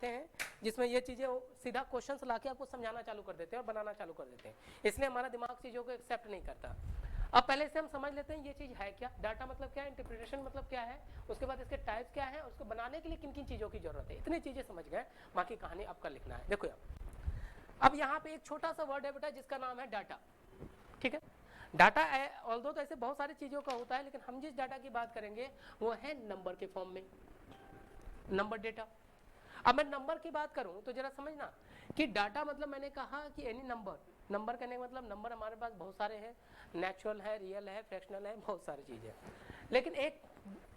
आते हैं जिसमें ये चीजें सीधा क्वेश्चंस लाके आपको समझाना चालू कर देते हैं और बनाना चालू कर देते हैं, इसलिए हमारा दिमाग चीजों को एक्सेप्ट नहीं करता। अब पहले से हम समझ लेते हैं ये चीज है क्या, डाटा मतलब क्या है, इंटरप्रिटेशन मतलब क्या है, उसके बाद इसके टाइप्स क्या है, उसको बनाने के लिए किन किन चीजों की जरूरत है, इतनी चीजें समझ गए, बाकी कहानी आपका लिखना है। देखो अब यहाँ पे एक छोटा सा वर्ड है बेटा जिसका नाम है डाटा, ठीक है। डाटा ऑल्दो तो ऐसे बहुत सारी चीजों का होता है, लेकिन हम जिस डाटा की बात करेंगे वो है नंबर के फॉर्म में, नंबर डेटा। अब मैं नंबर की बात करूं तो जरा समझना कि डाटा मतलब मैंने कहा कि एनी नंबर, नंबर कहने का मतलब नंबर हमारे पास बहुत सारे हैं, नेचुरल है, रियल है, फ्रैक्शनल है, बहुत सारी चीजें। लेकिन एक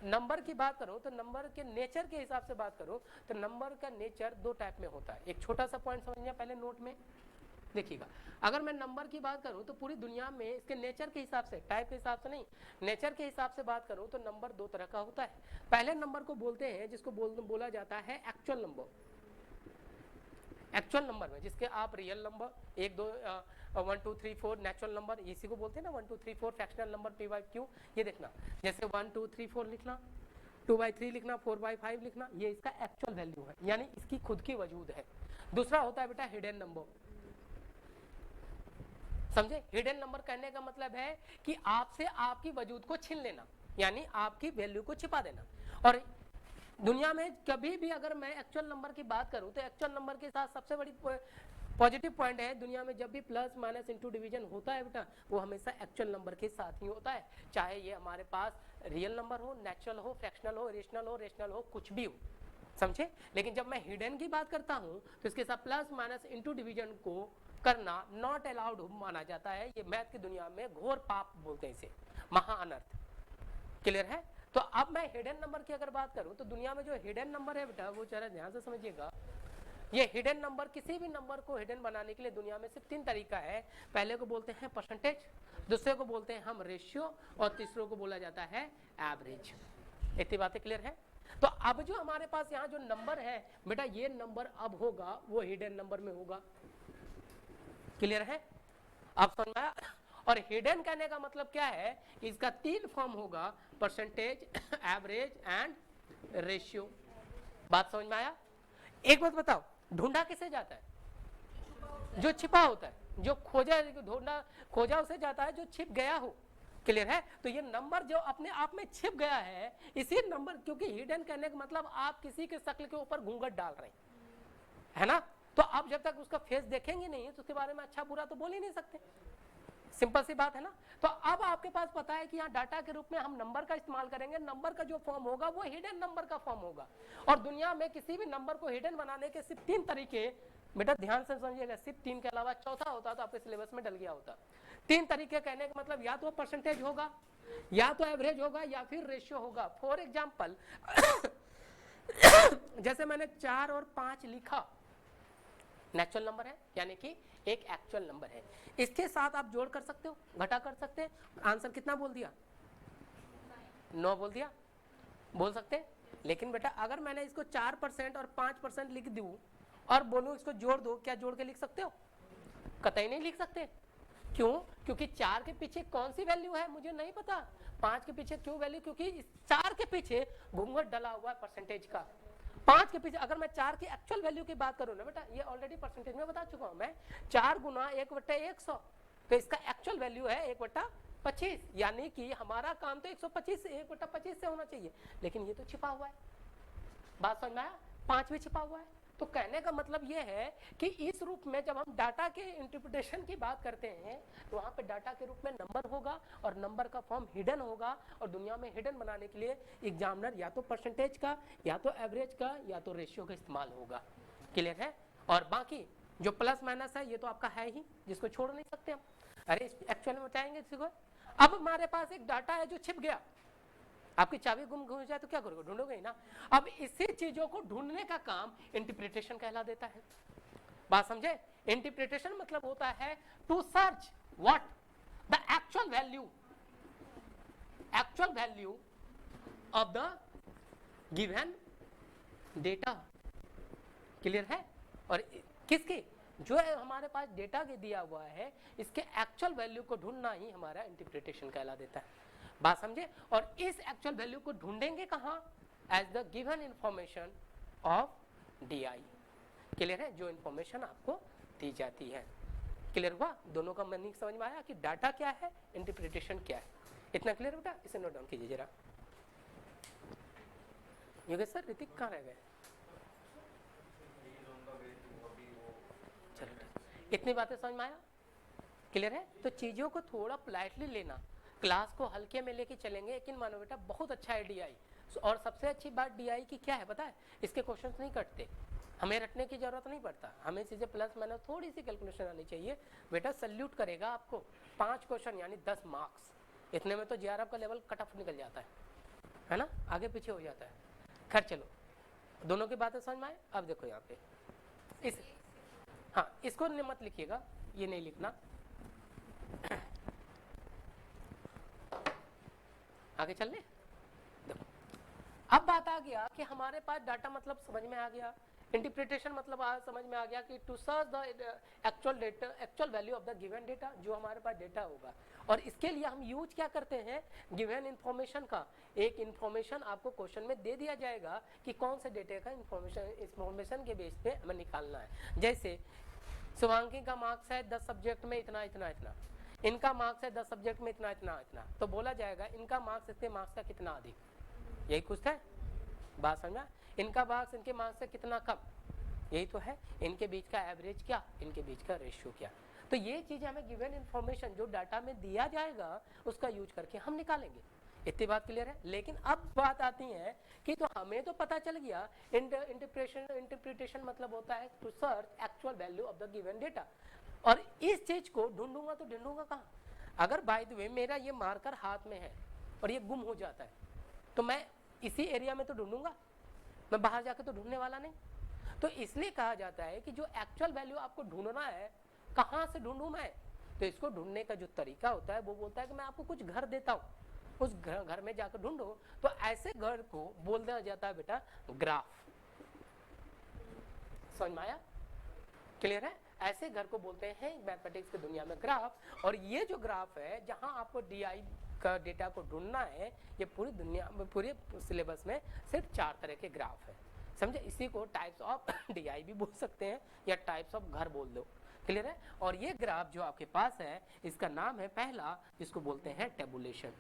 नंबर की बात करो तो नंबर के नेचर के हिसाब से बात करो तो नंबर का नेचर दो टाइप में होता है। एक छोटा सा पॉइंट समझिए पहले नोट में देखिएगा, अगर मैं नंबर की बात करूं तो पूरी दुनिया में इसके नेचर के हिसाब से, टाइप के हिसाब से नहीं, नेचर के हिसाब से बात करूं तो नंबर दो तरह का होता है। पहले नंबर को बोलते हैं जिसको बोला जाता है एक्चुअल नंबर। एक्चुअल नंबर में जिसके आप रियल नंबर 1 2 1 2 3 4 नेचुरल नंबर इसी को बोलते हैं ना, 1 2 3 4 fractional number p by q। ये देखना जैसे 1 2 3 4 लिखना, 2 by 3 लिखना, 4 by 5 लिखना, ये इसका एक्चुअल वैल्यू है, यानी इसकी खुद की वजूद है। दूसरा होता है बेटा हिडन नंबर, समझे। हिडन नंबर कहने का मतलब है कि आपसे आपकी वजूद को छीन लेना, यानी आपकी वैल्यू को छिपा देना। और दुनिया में कभी भी अगर मैं एक्चुअल नंबर की बात करूं तो एक्चुअल नंबर के साथ सबसे बड़ी पॉजिटिव पॉइंट है, दुनिया में जब भी प्लस माइनस इंटू डिवीजन होता है बेटा वो हमेशा एक्चुअल नंबर के साथ ही होता है, चाहे ये हमारे पास रियल नंबर हो, नेचुरल हो, फ्रैक्शनल हो, रेशनल हो, कुछ भी हो, समझे। लेकिन जब मैं हिडन की बात करता हूं तो इसके साथ प्लस माइनस इंटू डिवीजन को करना नॉट अलाउड माना जाता है। ये मैथ की दुनिया में घोर पाप बोलते हैं इसे, महा अनर्थ। क्लियर है। तो अब मैं हिडन नंबर की अगर बात करूं तो दुनिया में जो हिडन नंबर है बेटा वो जरा ध्यान से समझिएगा। ये हिडन नंबर, किसी भी नंबर को हिडन बनाने के लिए दुनिया में सिर्फ 3 तरीका है। पहले को बोलते हैं परसेंटेज, दूसरे को बोलते हैं हम रेशियो, और तीसरे को बोला जाता है एवरेज। इतनी बातें क्लियर है। तो अब जो हमारे पास यहाँ जो नंबर है बेटा ये नंबर अब होगा वो हिडन नंबर में होगा। क्लियर है, आप समझ में आया। और हिडन कहने का मतलब क्या है, इसका 3 फॉर्म होगा, परसेंटेज, एवरेज एंड रेशियो। बात समझ में आया। एक बात बताओ, ढूंढा किसे जाता है, जो छिपा होता है, जो खोजा, ढूंढा खोजा उसे जाता है जो छिप गया हो। क्लियर है। तो ये नंबर जो अपने आप में छिप गया है, इसी नंबर, क्योंकि हिडन कहने का मतलब आप किसी के शक्ल के ऊपर घूंघट डाल रहे हैं, है ना। तो आप जब तक उसका फेस देखेंगे नहीं तो उसके बारे में अच्छा बुरा तो बोल ही नहीं सकते, सिंपल सी बात है ना। तो अब आपके पास पता है कि यहाँ डाटा के रूप में हम नंबर का इस्तेमाल करेंगे, नंबर का जो फॉर्म होगा वो हिडन नंबर का फॉर्म होगा। और दुनिया में किसी भी नंबर को हिडन बनाने के सिर्फ 3 तरीके, बेटा ध्यान से समझिएगा, सिर्फ 3 के अलावा चौथा होता तो आपके सिलेबस में डल गया होता। 3 तरीके कहने का मतलब या तो परसेंटेज होगा, या तो एवरेज होगा, या फिर रेशियो होगा। फॉर एग्जाम्पल जैसे मैंने 4 और 5 लिखा, नेचुरल नंबर है यानी कि एक एक्चुअल नंबर है, इसके साथ आप जोड़ कर सकते हो, घटा कर सकते हैं। आंसर कितना बोल दिया, 9 बोल दिया, बोल सकते हैं। लेकिन बेटा अगर मैंने इसको 4% और 5% लिख दूं और बोलूं इसको जोड़ दो, क्या जोड़ के लिख सकते हो, कतई नहीं लिख सकते। क्यों, क्योंकि 4 के पीछे कौन सी वैल्यू है मुझे नहीं पता, 5 के पीछे क्यों वैल्यू, क्योंकि 4 के पीछे घूंघट डला हुआ है परसेंटेज का। 5 के पीछे अगर मैं 4 की एक्चुअल वैल्यू की बात करूं ना बेटा, ये ऑलरेडी परसेंटेज में बता चुका हूं मैं, 4 गुना 1/100, तो इसका एक्चुअल वैल्यू है 1/25, यानी कि हमारा काम तो 125 से 1/25 से होना चाहिए, लेकिन ये तो छिपा हुआ है। बात समझ में आया, 5 भी छिपा हुआ है। तो कहने का मतलब ये है कि इस रूप में जब हम डाटा के इंटरप्रिटेशन की बात करते हैं तो वहां पे डाटा के रूप में नंबर होगा और नंबर का फॉर्म हिडन होगा। और दुनिया में हिडन बनाने के लिए एग्जामिनर या तो परसेंटेज का, या तो एवरेज का, या तो रेशियो का इस्तेमाल होगा। क्लियर है। और बाकी जो प्लस माइनस है ये तो आपका है ही, जिसको छोड़ नहीं सकते हम। अरे एक्चुअल में बताएंगे किसी को। अब हमारे पास एक डाटा है जो छिप गया, आपकी चाबी गुम हो जाए तो क्या करोगे, ढूंढोगे ही ना। अब इसी चीजों को ढूंढने का काम इंटरप्रिटेशन कहला देता है। बात समझे। इंटरप्रिटेशन मतलब होता है to search what the actual value of the given data. Clear है। और किसके, जो है हमारे पास डेटा के दिया हुआ है, इसके एक्चुअल वैल्यू को ढूंढना ही हमारा इंटरप्रिटेशन कहला देता है। बात समझे। और इस एक्चुअल वैल्यू को ढूंढेंगे कहां, as the given information of DI। Clear है, जो इंफॉर्मेशन आपको दी जाती है। क्लियर हुआ? दोनों का मीनिंग समझ में आया कि डाटा क्या है, इंटरप्रिटेशन क्या है। इतना क्लियर बेटा? इसे नोट डाउन कीजिए जरा। योगेश सर, ऋतिक कहाँ रह गए? चलो ठीक, इतनी बातें समझ में आया? क्लियर है? तो चीजों को थोड़ा पोलाइटली लेना, क्लास को हल्के में लेके चलेंगे, लेकिन मानो बेटा बहुत अच्छा है डीआई। और सबसे अच्छी बात डीआई की क्या है पता है? इसके क्वेश्चंस नहीं कटते, हमें रटने की जरूरत नहीं पड़ता, हमें चीजें प्लस माइनस थोड़ी सी कैलकुलेशन आनी चाहिए। बेटा सल्यूट करेगा आपको, 5 क्वेश्चन यानी 10 मार्क्स, इतने में तो जेआरएफ का लेवल कट ऑफ निकल जाता है ना, आगे पीछे हो जाता है। खैर चलो, दोनों की बातें समझ में आए? अब देखो यहाँ पे इस, हाँ इसको मत लिखिएगा, ये नहीं लिखना, आगे चल ले। देखो अब बात आ गया कि हमारे पास डाटा मतलब समझ में आ गया, इंटरप्रिटेशन मतलब समझ में आ गया कि to search the actual data, actual value of the given data, जो हमारे पास डेटा होगा। और इसके लिए हम यूज क्या करते हैं? गिवन इंफॉर्मेशन का। एक इंफॉर्मेशन आपको क्वेश्चन में दे दिया जाएगा कि कौन से डेटा का इंफॉर्मेशन के बेस पे हमें निकालना है। जैसे शिवांगी का मार्क्स है 10 सब्जेक्ट में इतना इतना इतना, इनका मार्क्स है 10 सब्जेक्ट में इतना इतना इतना, तो बोला जाएगा इनका मार्क्स इसके मार्क्स का कितना अधिक, यही कुछ है बात समझा? इनका मार्क्स इनके मार्क्स से कितना कम, यही तो है। इनके बीच का एवरेज क्या, इनके बीच का रेशियो क्या। तो ये चीज हमें गिवन इंफॉर्मेशन जो डाटा में दिया जाएगा उसका यूज करके हम निकालेंगे। इतनी बात क्लियर है? लेकिन अब बात आती है कि तो हमें तो पता चल गया इंटरप्रिटेशन मतलब होता है to search actual value of the given data, और इस चीज को ढूंढूंगा तो ढूंढूंगा कहाँ? अगर बाय द वे मेरा ये मार्कर हाथ में है और ये गुम हो जाता है तो मैं इसी एरिया में तो ढूंढूंगा, मैं बाहर जाकर तो ढूंढने वाला नहीं। तो इसलिए कहा जाता है कि जो एक्चुअल वैल्यू आपको ढूंढना है, कहाँ से ढूंढूं मैं? तो इसको ढूंढने का जो तरीका होता है वो बोलता है कि मैं आपको कुछ घर देता हूँ, उस घर में जाकर ढूंढो। तो ऐसे घर को बोल दिया जाता है बेटा ग्राफ। समझ में आया? क्लियर है? ऐसे घर को बोलते हैं मैथमेटिक्स की दुनिया में ग्राफ। और ये जो ग्राफ है जहां आपको डीआई का डेटा को ढूंढना है, ये पूरी दुनिया में पूरे सिलेबस में सिर्फ 4 तरह के ग्राफ है, समझे? इसी को टाइप्स ऑफ डीआई भी बोल सकते हैं या टाइप्स ऑफ घर बोल दो। क्लियर है? और ये ग्राफ जो आपके पास है इसका नाम है पहला, जिसको बोलते हैं टेबुलेशन।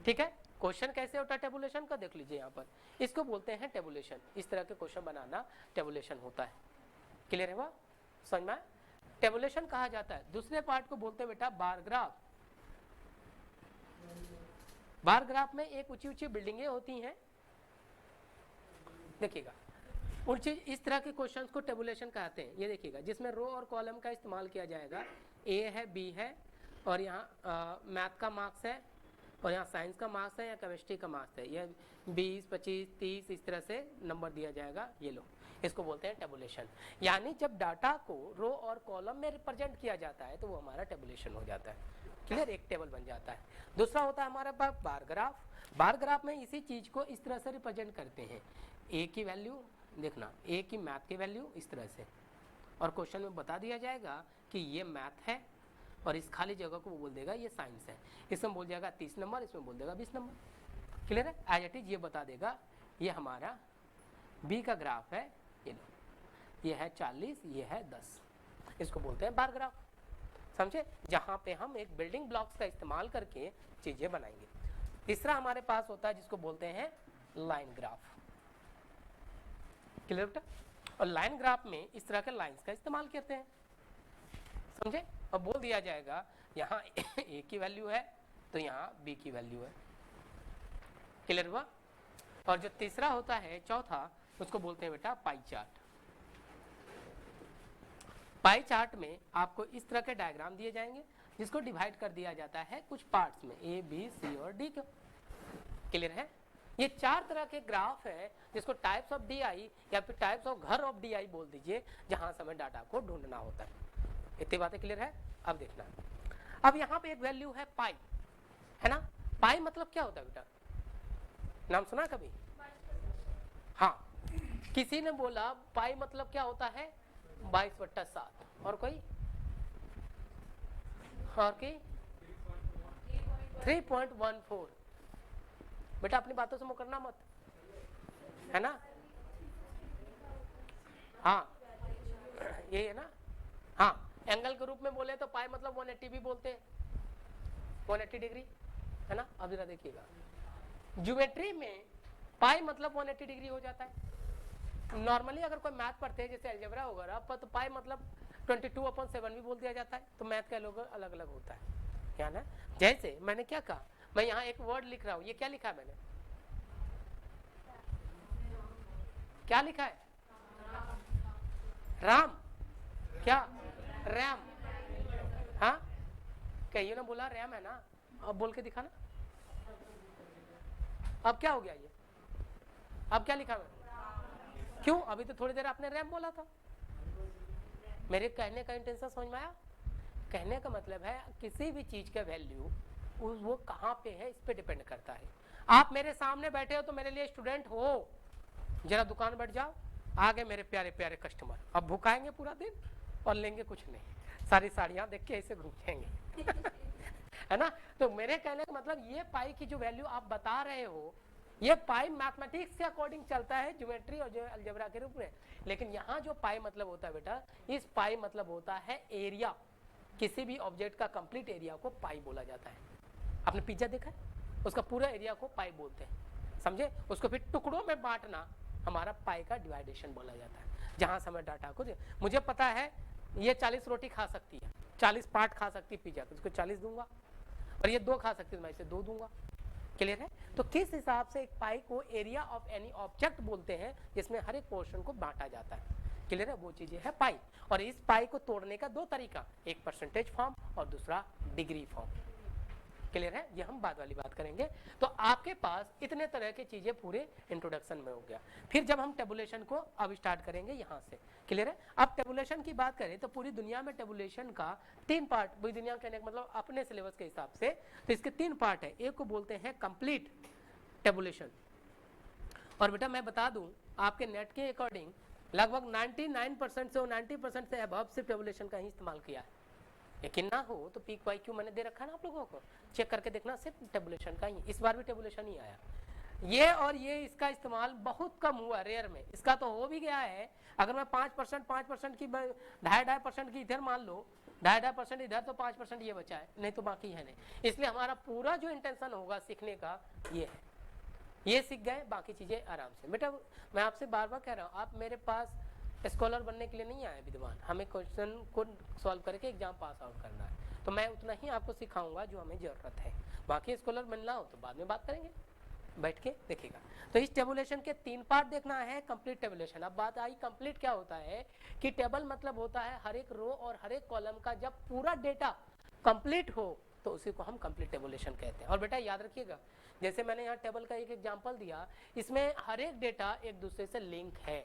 ठीक है? क्वेश्चन कैसे होता है टेबुलेशन का देख लीजिए यहाँ पर, इसको बोलते हैं टेबुलेशन। इस तरह के क्वेश्चन बनाना टेबुलेशन होता है। क्लियर है? वह समझ में? टेबुलेशन कहा जाता है। दूसरे पार्ट को बोलते हैं बेटा बार ग्राफ। बार ग्राफ में एक ऊंची ऊंची बिल्डिंगें होती हैं, देखिएगा ऊंची, इस तरह के क्वेश्चंस को टेबुलेशन कहते हैं। ये देखिएगा जिसमें रो और कॉलम का इस्तेमाल किया जाएगा, ए है बी है और यहाँ मैथ का मार्क्स है और यहाँ साइंस का मार्क्स है या केमिस्ट्री का मार्क्स है, ये 20 25 30 इस तरह से नंबर दिया जाएगा। ये लो, इसको बोलते हैं टेबुलेशन। यानी जब डाटा को रो और कॉलम में रिप्रेजेंट किया जाता है तो वो हमारा टेबुलेशन हो जाता है। क्लियर? एक टेबल बन जाता है। दूसरा होता है हमारा पास बार ग्राफ। बार ग्राफ में इसी चीज को इस तरह से रिप्रेजेंट करते हैं, ए की वैल्यू देखना, ए की मैथ की वैल्यू इस तरह से, और क्वेश्चन में बता दिया जाएगा कि ये मैथ है और इस खाली जगह को वो बोल देगा ये साइंस है। इसमें बोल जाएगा 30 नंबर, इसमें बोल देगा 20 नंबर। क्लियर है? एज इट इज ये बता देगा ये हमारा बी का ग्राफ है, ये लो, ये है 40, ये है 10। इसको बोलते हैं बार ग्राफ। समझे? जहां पे हम एक बिल्डिंग ब्लॉक्स का इस्तेमाल करके चीजें बनाएंगे। तीसरा हमारे पास होता है जिसको बोलते हैं लाइन ग्राफ। क्लियर बेटा? और लाइन ग्राफ में इस तरह के लाइंस का इस्तेमाल करते हैं, समझे? और बोल दिया जाएगा यहाँ ए की वैल्यू है तो यहाँ बी की वैल्यू है। क्लियर हुआ? और जो तीसरा होता है चौथा, उसको बोलते हैं बेटा पाई चार्ट। पाई चार्ट में आपको इस तरह के डायग्राम दिए जाएंगे जिसको डिवाइड कर दिया जाता है कुछ पार्ट्स में, ए बी सी और डी को। क्लियर है? ये 4 तरह के ग्राफ है जिसको टाइप्स ऑफ डीआई या फिर टाइप्स ऑफ घर ऑफ डीआई बोल दीजिए, जहां से हमें डाटा को ढूंढना होता है। इतनी बातें क्लियर है? अब देखना, अब यहाँ पे एक वैल्यू है पाई, है ना? पाई मतलब क्या होता है बेटा? नाम सुना कभी? हाँ, किसी ने बोला पाई मतलब क्या होता है? 22/7। और कोई? और की 3.14। बेटा अपनी बातों से मुकरना मत, है ना? हाँ ये है ना, हाँ एंगल के रूप में बोले तो पाई मतलब 180 भी बोलते हैं, 180 डिग्री है ना। अब जरा देखिएगा ज्योमेट्री में पाई मतलब 180 डिग्री हो जाता है। नॉर्मली अगर कोई मैथ पढ़ते हैं जैसे अलजेब्रा वगैरह पर, तो पाई मतलब 22/7 भी बोल दिया जाता है। तो मैथ का लोग अलग अलग होता है क्या ना। जैसे मैंने क्या कहा, मैं यहाँ एक वर्ड लिख रहा हूँ, ये क्या लिखा है मैंने, क्या लिखा है, राम, क्या रैम, हाँ कहिए ना, बोला रैम है ना, अब बोल के दिखाना। अब क्या हो गया ये, अब क्या लिखा मैं, क्यों, अभी तो थोड़ी देर आपने रैम बोला था। मेरे कहने का इंटेंशन समझ में आया। कहने का मतलब है किसी भी चीज का वैल्यू वो कहाँ पे है इस पे डिपेंड करता है। आप मेरे सामने बैठे हो तो मेरे लिए स्टूडेंट हो, जरा दुकान बैठ जाओ, आगे मेरे प्यारे प्यारे कस्टमर, अब भुकाएंगे पूरा दिन और लेंगे कुछ नहीं, सारी साड़ियां देख के ऐसे घूमेंगे है ना। तो मेरे कहने का मतलब ये पाई की जो वैल्यू आप बता रहे हो, ये पाई मैथमेटिक्स के अकॉर्डिंग चलता है, ज्योमेट्री और जो अलजेब्रा के रूप में। लेकिन यहाँ जो पाई मतलब होता है बेटा, इस पाई मतलब होता है एरिया, किसी भी ऑब्जेक्ट का कंप्लीट एरिया को पाई बोला जाता है। आपने पिज्जा देखा है, उसका पूरा एरिया को पाई बोलते हैं, समझे। उसको फिर टुकड़ों में बांटना हमारा पाई का डिवाइडेशन बोला जाता है। जहां से मैं डाटा को मुझे पता है ये 40 रोटी खा सकती है, 40 पार्ट खा सकती है पिज्जा, उसको 40 दूंगा, और ये 2 खा सकती है, मैं इसे 2 दूंगा। क्लियर है। तो किस हिसाब से एक पाई को एरिया ऑफ एनी ऑब्जेक्ट बोलते हैं जिसमें हर एक पोर्शन को बांटा जाता है। क्लियर है, वो चीजें है पाई। और इस पाई को तोड़ने का 2 तरीका, एक परसेंटेज फॉर्म और दूसरा डिग्री फॉर्म। क्लियर है, ये हम बाद वाली बात करेंगे। तो आपके पास इतने तरह की चीजें पूरे इंट्रोडक्शन में हो गया। फिर जब हम टेबुलेशन को अब स्टार्ट करेंगे यहाँ से। क्लियर है। अब टेबुलेशन की बात करें तो पूरी दुनिया में टेबुलेशन का 3 पार्ट, पूरी दुनिया कहने का मतलब अपने सिलेबस के हिसाब से, तो इसके 3 पार्ट है। एक को बोलते हैं कंप्लीट टेबुलेशन, और बेटा मैं बता दूं आपके नेट के अकॉर्डिंग लगभग 99% से 90% से अबव सिर्फ टेबुलेशन का ही इस्तेमाल किया है। यकीन ना हो तो पीक वाई क्यू मैंने दे रखा है ना आप लोगों को, चेक करके देखना, सिर्फ टेबुलेशन का ही, इस बार भी टेबुलेशन ही आया ये। और ये इसका इस्तेमाल बहुत कम हुआ, रेयर में। इसका तो हो भी गया है, अगर मैं 5% की 2.5% की इधर मान लो, 2.5% इधर, तो 5% ये बचा है, नहीं तो बाकी है नहीं। इसलिए हमारा पूरा जो इंटेंशन होगा सीखने का ये है, ये सीख गए, बाकी चीजें आराम से। बेटा मैं आपसे बार बार कह रहा हूँ, आप मेरे पास स्कॉलर बनने के लिए नहीं आए विद्वान, हमें क्वेश्चन को सॉल्व करके एग्जाम पास आउट करना है। तो मैं उतना ही आपको सिखाऊंगा जो हमें जरूरत है, बाकी स्कॉलर बनना हो तो बाद में बात करेंगे, बैठ के देखिएगा। तो इस टेबुलेशन के 3 पार्ट देखना है, कंप्लीट टेबुलेशन। अब बात आई कंप्लीट क्या होता है, कि टेबल मतलब होता है हर एक रो और हर एक कॉलम का जब पूरा डेटा कंप्लीट हो तो उसी को हम कंप्लीट टेबुलेशन कहते हैं। और बेटा याद रखिएगा, जैसे मैंने यहाँ टेबल का एक एग्जांपल दिया, इसमें हर एक डेटा एक दूसरे से लिंक है,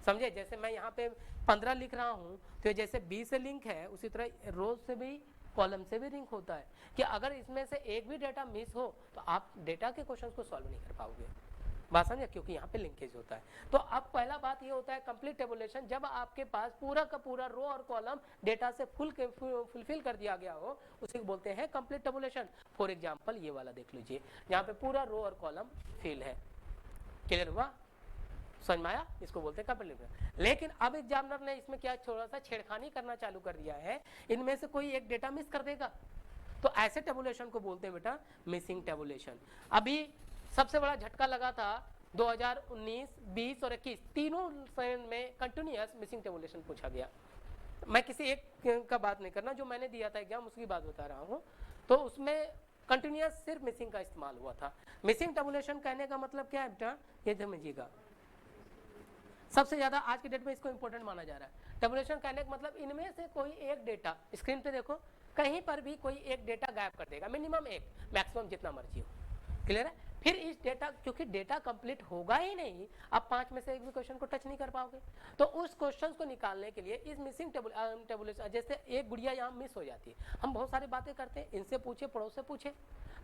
समझे। जैसे मैं यहाँ पे 15 लिख रहा हूँ, तो जैसे 20 से लिंक है, उसी तरह रोज से भी कॉलम से भी लिंक होता है, कि अगर इसमें से एक भी डेटा मिस हो तो आप डेटा के क्वेश्चन को सॉल्व नहीं कर पाओगे, बात समझे, क्योंकि यहाँ पे लिंकेज होता है। तो अब पहला बात ये होता है कंप्लीट टेबुलेशन, जब आपके पास पूरा का पूरा रो और कॉलम डेटा से फुलफिल कर दिया गया हो, उसे बोलते हैं कंप्लीट टेबुलेशन। फॉर एग्जांपल ये वाला देख लीजिए, यहाँ पे पूरा रो और कॉलम फिल है। क्लियर हुआ, समझ में आया, इसको बोलते हैं कंप्लीट। लेकिन अब एग्जामिनर ने इसमें क्या थोड़ा सा छेड़खानी करना चालू कर दिया है, इनमें से कोई एक डेटा मिस कर देगा, तो ऐसे टेबुलेशन को बोलते हैं बेटा मिसिंग टेबुलेशन। अभी सबसे बड़ा झटका लगा था 2019, 20 और 21 तीनों में कंटिन्यूअस मिसिंग टेबुलेशन पूछा गया। मैं किसी एक का बात नहीं करना, जो मैंने दिया था एग्जाम उसकी बात बता रहा हूँ। तो उसमें कंटिन्यूअस सिर्फ मिसिंग का इस्तेमाल हुआ था। मिसिंग टेबुलेशन कहने का मतलब क्या है बेटा, ये समझिएगा, सबसे ज्यादा आज के डेट में इसको इंपॉर्टेंट माना जा रहा है। टेबुलेशन कहने का मतलब इनमें से कोई एक डेटा, स्क्रीन पे देखो, कहीं पर भी कोई एक डेटा गायब कर देगा, मिनिमम एक, मैक्सिमम जितना मर्जी हो। क्लियर है। फिर इस डेटा, क्योंकि डेटा कंप्लीट होगा ही नहीं, आप 5 में से एक भी क्वेश्चन को टच नहीं कर पाओगे, तो उस क्वेश्चन को निकालने के लिए इस मिसिंग टेबुलेशन, जैसे एक गुड़िया यहाँ मिस हो जाती है, हम बहुत सारी बातें करते हैं, इनसे पूछे, पड़ोस से पूछे,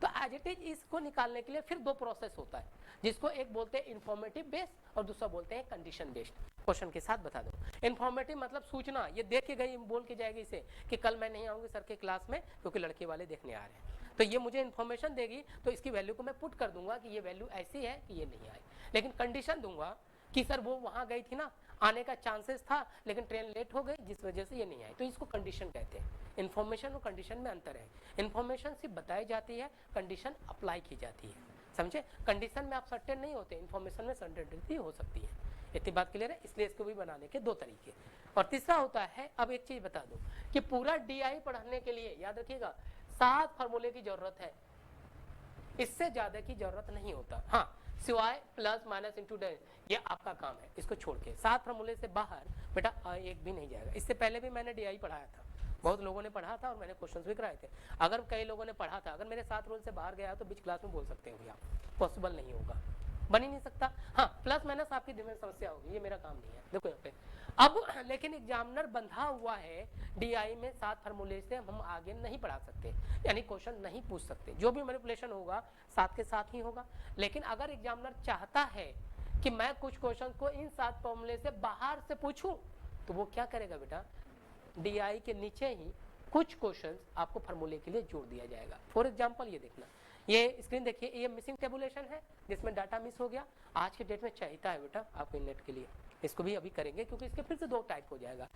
तो एज इट इज इसको निकालने के लिए फिर 2 प्रोसेस होता है, जिसको एक बोलते हैं इन्फॉर्मेटिव बेस्ड और दूसरा बोलते हैं कंडीशन बेस्ड। क्वेश्चन के साथ बता दो, इन्फॉर्मेटिव मतलब सूचना, ये देख के गई, बोल के जाएगी इसे कि कल मैं नहीं आऊंगी सर के क्लास में क्योंकि लड़के वाले देखने आ रहे हैं, तो ये मुझे इन्फॉर्मेशन देगी, तो इसकी वैल्यू को मैं पुट कर दूंगा कि ये वैल्यू ऐसी है कि ये नहीं आई। लेकिन कंडीशन दूंगा कि सर वो वहां गई थी ना, आने का चांसेस था लेकिन ट्रेन लेट हो गई जिस वजह से ये नहीं आई, तो इसको कंडीशन कहते हैं। इन्फॉर्मेशन और कंडीशन में अंतर है, इन्फॉर्मेशन सिर्फ बताई जाती है, कंडीशन अप्लाई की जाती है, समझे। कंडीशन में आप सर्टेन नहीं होते, इन्फॉर्मेशन में सर्टेनिटी हो सकती है। इतनी बात क्लियर है, इसलिए इसको भी बनाने के दो तरीके। और तीसरा होता है, अब एक चीज बता दो कि पूरा डीआई पढ़ने के लिए याद रखिएगा 7 फार्मूले की जरूरत है, इससे ज्यादा की जरूरत नहीं होता। हाँ, सिवाय प्लस माइनस इंटू डे, ये आपका काम है, इसको छोड़ के 7 फार्मूले से बाहर बेटा एक भी नहीं जाएगा। इससे पहले भी मैंने डीआई पढ़ाया था, बहुत लोगों ने पढ़ा था और मैंने क्वेश्चंस भी कराए थे। अगर कई लोगों ने पढ़ा था, अगर मेरे 7 रूल से बाहर गया तो बीच क्लास में बोल सकते हो आप, पॉसिबल नहीं होगा, बन ही नहीं सकता। हाँ, प्लस माइनस आपकी दिमाग में समस्या होगी, ये मेरा काम नहीं है। देखो यहाँ पे अब लेकिन एग्जामिनर बंधा हुआ है डीआई में 7 फार्मूले से हम आगे नहीं पढ़ा सकते, यानी क्वेश्चन नहीं पूछ सकते, जो भी मैनिपुलेशन होगा 7 के साथ ही होगा। लेकिन अगर एग्जामिनर चाहता है कि मैं कुछ क्वेश्चन को इन 7 फार्मूले से बाहर से पूछूं, तो वो क्या करेगा बेटा, डीआई के नीचे ही कुछ क्वेश्चंस आपको फार्मूले के लिए जोड़ दिया जाएगा। फॉर एग्जांपल ये देखना, ये स्क्रीन देखिए, ये मिसिंग टेबुलेशन है जिसमें डाटा मिस हो गया, आज के डेट में चाहिए है बेटा आपको नेट के लिए, इसको भी अभी करेंगे क्योंकि इसके फिर से 2 टाइप हो जाएगा,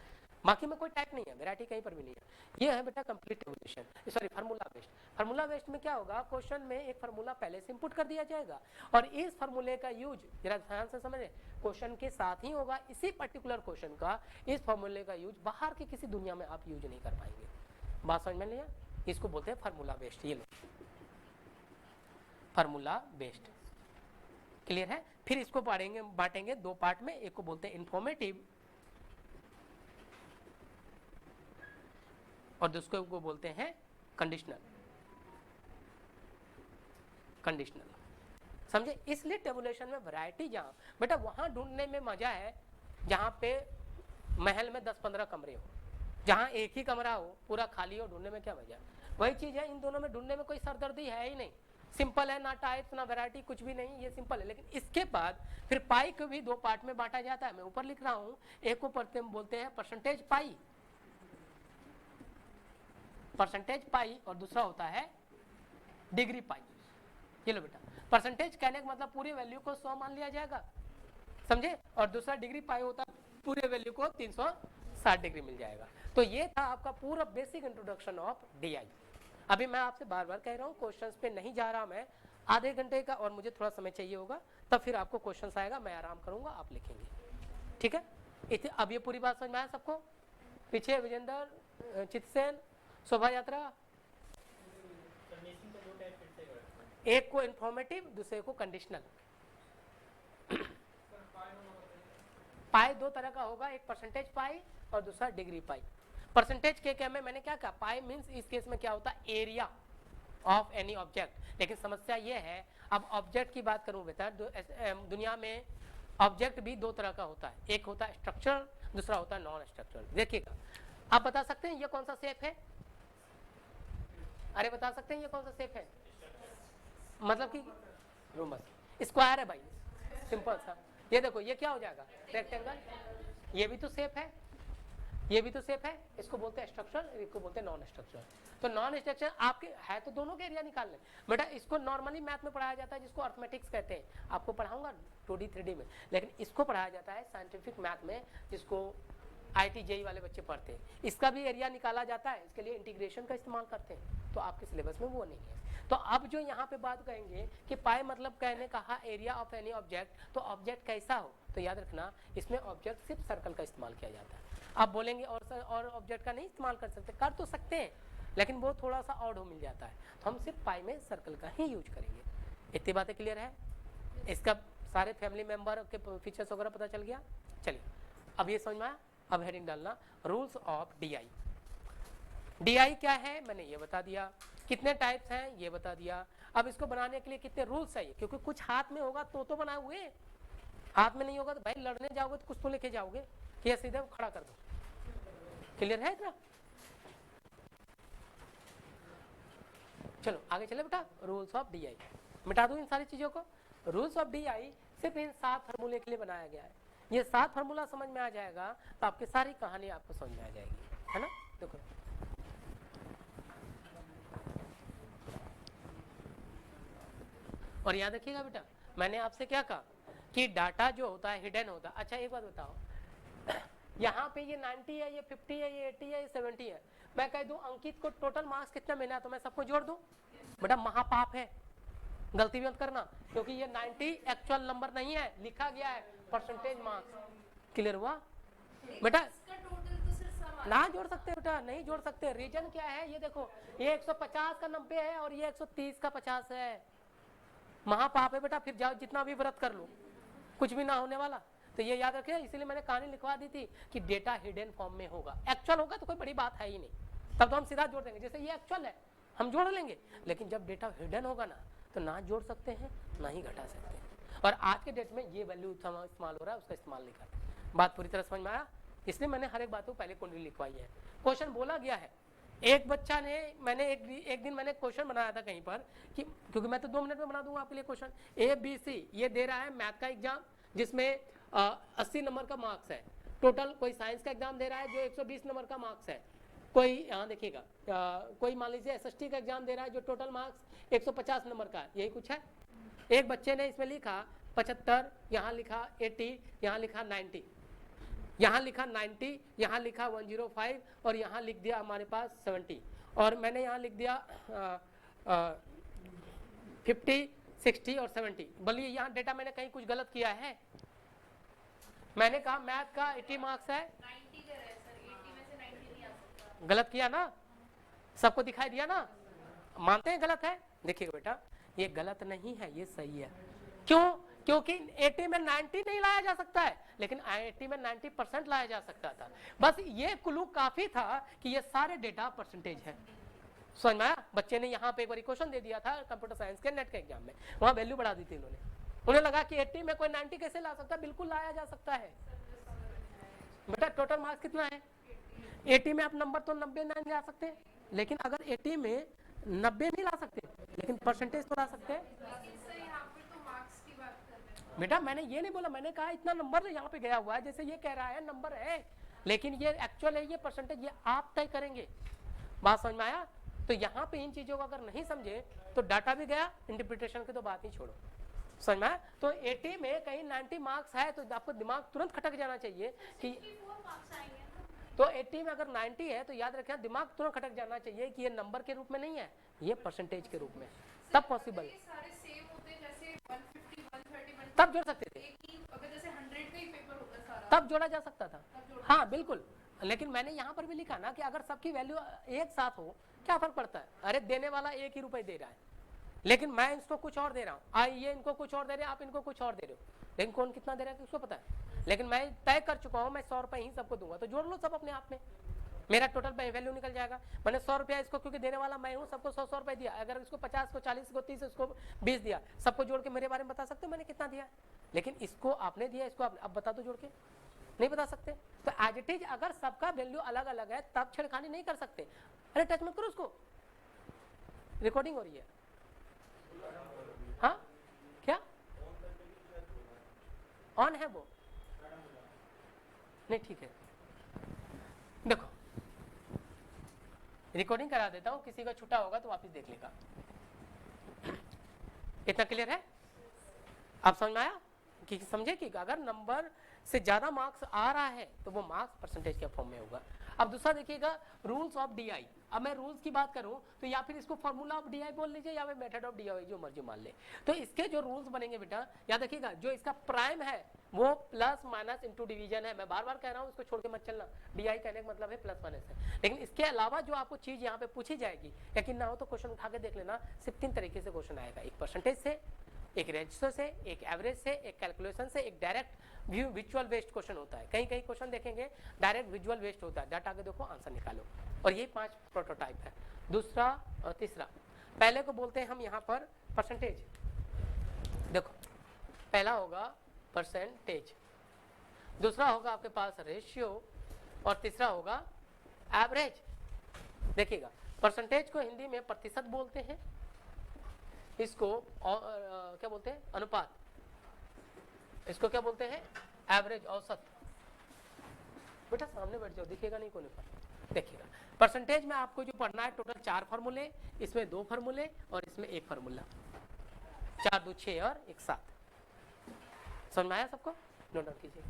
बाकी में कोई टाइप नहीं है, वैरायटी कहीं पर भी नहीं है। ये है बेटा complete tabulation, sorry formula based. Formula based में क्या होगा, क्वेश्चन में एक फार्मूला पहले से इंपुट कर दिया जाएगा और इस फार्मूले का यूज जरा ध्यान से समझे क्वेश्चन के साथ ही होगा, इसी पर्टिकुलर क्वेश्चन का इस फार्मूले का यूज बाहर की किसी दुनिया में आप यूज नहीं कर पाएंगे। बात समझ में लिया, इसको बोलते हैं फार्मूला बेस्ड। ये लो फार्मूला बेस्ड, क्लियर है। फिर इसको पढ़ेंगे, बांटेंगे 2 पार्ट में, एक को बोलते हैं इंफॉर्मेटिव और दूसरे को बोलते हैं कंडीशनल। कंडीशनल समझे, इसलिए टेबुलेशन में वैरायटी जहां बेटा वहां ढूंढने में मजा है जहां पे महल में 10-15 कमरे हो, जहां एक ही कमरा हो पूरा खाली हो, ढूंढने में क्या मजा है। वही चीज है इन दोनों में, ढूंढने में कोई सरदर्दी है ही नहीं, सिंपल है, ना टाइप्स ना वैरायटी कुछ भी नहीं, ये सिंपल है। लेकिन इसके बाद फिर पाई को भी 2 पार्ट में बांटा जाता है, मैं ऊपर लिख रहा हूं, एक को बोलते हैं परसेंटेज पाई, परसेंटेज पाई, और दूसरा होता है डिग्री पाई। ये लो बेटा, परसेंटेज कहने का मतलब पूरी वैल्यू को 100 मान लिया जाएगा, समझे, और दूसरा डिग्री पाई होता है पूरे वैल्यू को 360 डिग्री मिल जाएगा। तो ये था आपका पूरा बेसिक इंट्रोडक्शन ऑफ डीआई। अभी मैं आपसे बार बार कह रहा हूँ क्वेश्चंस पे नहीं जा रहा मैं, आधे घंटे का और मुझे थोड़ा समय चाहिए होगा, तब फिर आपको क्वेश्चंस आएगा, मैं आराम करूंगा, आप लिखेंगे, ठीक है। अब ये पूरी बात समझ में आया सबको। पीछे विजेंद्र, चितसेन, शोभा यात्रा, एक को इंफॉर्मेटिव दूसरे को कंडीशनल। पाई 2 तरह का होगा, एक परसेंटेज पाई और दूसरा डिग्री पाई। परसेंटेज के क्या में मैंने क्या कहा, पाई मींस इस केस में क्या होता है, एरिया ऑफ एनी ऑब्जेक्ट। लेकिन समस्या ये है, अब ऑब्जेक्ट की बात करूं बेटा, दुनिया में ऑब्जेक्ट भी 2 तरह का होता है, एक होता है स्ट्रक्चर, दूसरा होता है नॉन स्ट्रक्चरल। देखिएगा, आप बता सकते हैं ये कौन सा शेप है, अरे बता सकते हैं ये कौन सा शेप है, मतलब कि रोमस स्क्वायर है भाई, सिंपल सा। ये देखो ये क्या हो जाएगा, रेक्टेंगल, ये भी तो शेप है, ये भी तो शेप है, इसको बोलते हैं स्ट्रक्चर, इसको बोलते हैं नॉन स्ट्रक्चर। तो नॉन स्ट्रक्चर आपके है तो दोनों के एरिया निकाल लें बेटा। इसको नॉर्मली मैथ में पढ़ाया जाता है जिसको अर्थमेटिक्स कहते हैं, आपको पढ़ाऊंगा 2D 3D में, लेकिन इसको पढ़ाया जाता है साइंटिफिक मैथ में जिसको IIT JEE वाले बच्चे पढ़ते हैं। इसका भी एरिया निकाला जाता है, इसके लिए इंटीग्रेशन का इस्तेमाल करते हैं, तो आपके सिलेबस में वो नहीं है। तो अब जो यहाँ पे बात कहेंगे कि पाई मतलब कहने कहा एरिया ऑफ एनी ऑब्जेक्ट, तो ऑब्जेक्ट कैसा हो, तो याद रखना इसमें ऑब्जेक्ट सिर्फ सर्कल का इस्तेमाल किया जाता है। आप बोलेंगे और ऑब्जेक्ट का नहीं इस्तेमाल कर सकते, कर तो सकते हैं लेकिन वो थोड़ा सा ऑड हो मिल जाता है, तो हम सिर्फ पाई में सर्कल का ही यूज करेंगे। इतनी बातें क्लियर है, इसका सारे फैमिली मेंबर के फीचर्स वगैरह पता चल गया। चलिए अब ये समझ में आया, अब हेडिंग डालना रूल्स ऑफ डीआई। डीआई क्या है मैंने ये बता दिया, कितने टाइप्स हैं ये बता दिया। अब इसको बनाने के लिए कितने रूल्स चाहिए, क्योंकि कुछ हाथ में होगा तो बनाए हुए, हाथ में नहीं होगा तो भाई लड़ने जाओगे तो कुछ तो लेके जाओगे कि ये सीधे खड़ा कर दो। क्लियर है इतना, चलो आगे चले बेटा। रूल्स ऑफ डीआई मिटा दूं इन सारी चीजों को। रूल्स ऑफ डीआई सिर्फ इन 7 फार्मूले के लिए बनाया गया है। ये 7 फार्मूला समझ में आ जाएगा तो आपकी सारी कहानी आपको समझ में आ जाएगी, है ना। देखो और याद रखिएगा बेटा, मैंने आपसे क्या कहा कि डाटा जो होता है हिडन होता है। अच्छा एक बात बताओ, यहाँ पे ये 90 है, ये 50 है, ये 80 है, ये 70 है, मैं कह दूं अंकित को टोटल मार्क्स कितना मिला तो मैं सबको जोड़ दूं? बेटा महापाप है, गलती भी मत करना, क्योंकि ये 90 एक्चुअल नंबर नहीं है, लिखा गया है परसेंटेज मार्क्स। क्लियर हुआ बेटा? ना जोड़ सकते बेटा, नहीं जोड़ सकते। रीजन क्या है ये देखो, ये 150 का 90 है और ये 130 का 50 है, महापाप है बेटा। फिर जाओ जितना भी व्रत कर लो, कुछ भी ना होने वाला। तो ये याद रखिए, इसीलिए मैंने कहानी लिखवा दी थी कि डेटा हिडन फॉर्म में होगा। एक्चुअल होगा तो कोई बड़ी बात है ही नहीं, तब तो हम सीधा जोड़ देंगे। जैसे ये एक्चुअल है हम जोड़ लेंगे, लेकिन जब डेटा हिडन होगा ना तो ना जोड़ सकते हैं ना ही घटा सकते हैं। और आज के डेट में ये वैल्यू इस्तेमाल हो रहा है, उसका इस्तेमाल नहीं करते। बात पूरी तरह समझ में आया? इसलिए मैंने हर एक बात को पहले कुंडली लिखवाई है। क्वेश्चन बोला गया है, एक बच्चा ने, मैंने एक दिन मैंने क्वेश्चन बनाया था कहीं पर कि, क्योंकि मैं तो 2 मिनट में बना दूंगा आपके लिए क्वेश्चन। ABC ये दे रहा है मैथ का एग्जाम, जिसमें 80 नंबर का मार्क्स है टोटल। कोई साइंस का एग्जाम दे रहा है जो 120 नंबर का मार्क्स है। कोई यहाँ देखिएगा, कोई मान लीजिए SST का एग्जाम दे रहा है जो टोटल मार्क्स 150 नंबर का, यही कुछ है। एक बच्चे ने इसमें लिखा 75, यहाँ लिखा 80, यहाँ लिखा 90, यहाँ लिखा 90, यहाँ लिखा 105 और यहाँ लिख दिया हमारे पास 70, और मैंने यहाँ लिख दिया 50, 60 और 70। बोलिए यहाँ डेटा मैंने कहीं कुछ गलत किया है? मैंने कहा मैथ का 80 मार्क्स है, 90 का है सर, 80 में से 90 नहीं आ सकता। गलत किया ना? सबको दिखाई दिया ना? मानते हैं गलत है? देखिएगा बेटा, ये गलत नहीं है, ये सही है। क्यों? क्योंकि 80 में 90 नहीं लाया जा सकता है, लेकिन 80 में 90% लाया जा सकता था। बस ये क्लू काफी था कि ये सारे डेटा परसेंटेज है। समझ में आया? बच्चे ने यहाँ पे एक बार क्वेश्चन दे दिया था कंप्यूटर साइंस के नेट के एग्जाम में, वहां वैल्यू बढ़ा दी थी इन्होंने। उन्हें लगा कि 80 में कोई 90 कैसे ला सकता है? बिल्कुल लाया जा सकता है बेटा। टोटल मार्क्स कितना है? 80 में आप नंबर तो 90 नहीं ला सकते, लेकिन अगर 80 में 90 नहीं ला सकते, लेकिन परसेंटेज तो ला सकते हैं बेटा। मैंने ये नहीं बोला, मैंने कहा इतना नंबर यहाँ पे गया हुआ है, जैसे ये कह रहा है नंबर है, लेकिन ये एक्चुअल है, ये परसेंटेज ये आप तय करेंगे। बात समझ में आया? तो यहाँ पे इन चीजों को अगर नहीं समझे तो डाटा भी गया, इंटरप्रिटेशन की तो बात ही छोड़ो। समझ में आया? तो 80 में कहीं 90 मार्क्स है तो आपको दिमाग तुरंत खटक जाना चाहिए कि, तो 80 में अगर 90 है तो याद रखें, दिमाग तुरंत खटक जाना चाहिए कि ये नंबर के रूप में नहीं है, ये परसेंटेज के रूप में, तब पॉसिबल। तब जोड़ सकते थे, अगर जैसे 100 का ही पेपर होता है सारा, तब जोड़ा जा सकता था। हाँ बिल्कुल, लेकिन मैंने यहाँ पर भी लिखा ना कि अगर सबकी वैल्यू एक साथ हो क्या फर्क पड़ता है? अरे देने वाला 1 ही रुपए दे रहा है, लेकिन मैं इसको कुछ और दे रहा हूँ, ये इनको कुछ और दे रहे हैं, आप इनको कुछ और दे रहे हो, लेकिन कौन कितना दे रहा है किसको पता है? लेकिन मैं तय कर चुका हूँ मैं 100 रुपए ही सबको दूंगा, तो जोड़ लो सब अपने आप में, मेरा टोटल वैल्यू निकल जाएगा। मैंने 100 रुपया इसको, क्योंकि देने वाला मैं हूँ, सबको 100 रुपए दिया। अगर इसको 50 को 40 को 30 इसको 20 दिया, सबको जोड़ के मेरे बारे में बता सकते हो मैंने कितना दिया? लेकिन इसको आपने दिया, इसको आपने, अब बता दो जोड़ के, नहीं बता सकते। तो एज इट इज अगर सबका वैल्यू अलग अलग है तब छेड़खानी नहीं कर सकते। अरे टच मत करो उसको, रिकॉर्डिंग हो रही है। हाँ क्या ऑन है वो? नहीं ठीक है, देखो रिकॉर्डिंग करा देता हूं, किसी का छूटा होगा तो वापस देख लेगा। इतना क्लियर है? आप समझ में आया कि समझे कि अगर नंबर से ज्यादा मार्क्स आ रहा है तो वो मार्क्स परसेंटेज के फॉर्म में होगा। अब दूसरा देखिएगा, रूल्स ऑफ डीआई। अब मैं रूल्स की बात करूं तो या फिर इसको फॉर्मूला ऑफ डीआई बोल लीजिए या फिर मेथड ऑफ डीआई, जो मर्जी मान ले। तो इसके जो रूल्स बनेंगे बेटा, याद रखिएगा, जो इसका प्राइम है वो प्लस माइनस इंटू डिवीजन है। मैं बार बार कह रहा हूं, इसको छोड़ के मत चलना। डीआई कहने का मतलब है प्लस माइनस है, लेकिन इसके अलावा जो आपको चीज यहाँ पे पूछी जाएगी, यकीन ना हो तो क्वेश्चन उठा के देख लेना, सिर्फ 3 तरीके से क्वेश्चन आएगा, एक परसेंटेज से, एक रेजिस्टर से, एक एवरेज से, एक कैलकुलेशन से, एक direct view visual based question होता है। कहीं कहीं क्वेश्चन देखेंगे डायरेक्ट विजुअल बेस्ड होता है, डाटा के देखो आंसर निकालो, और ये 5 प्रोटोटाइप है। दूसरा और तीसरा, पहले को बोलते हैं हम यहाँ पर परसेंटेज। देखो पहला होगा परसेंटेज, दूसरा होगा आपके पास रेशियो, और तीसरा होगा एवरेज। देखिएगा, परसेंटेज को हिंदी में प्रतिशत बोलते हैं, इसको क्या बोलते हैं? अनुपात। इसको क्या बोलते हैं? एवरेज, औसत। बेटा सामने बैठ जाओ, दिखेगा नहीं कोने पर। देखिएगा, परसेंटेज में आपको जो पढ़ना है टोटल 4 फार्मूले, इसमें 2 फार्मूले और इसमें 1 फार्मूला। 4 2 6 और 1 7। समझ में आया सबको? नोट डाउन कीजिए।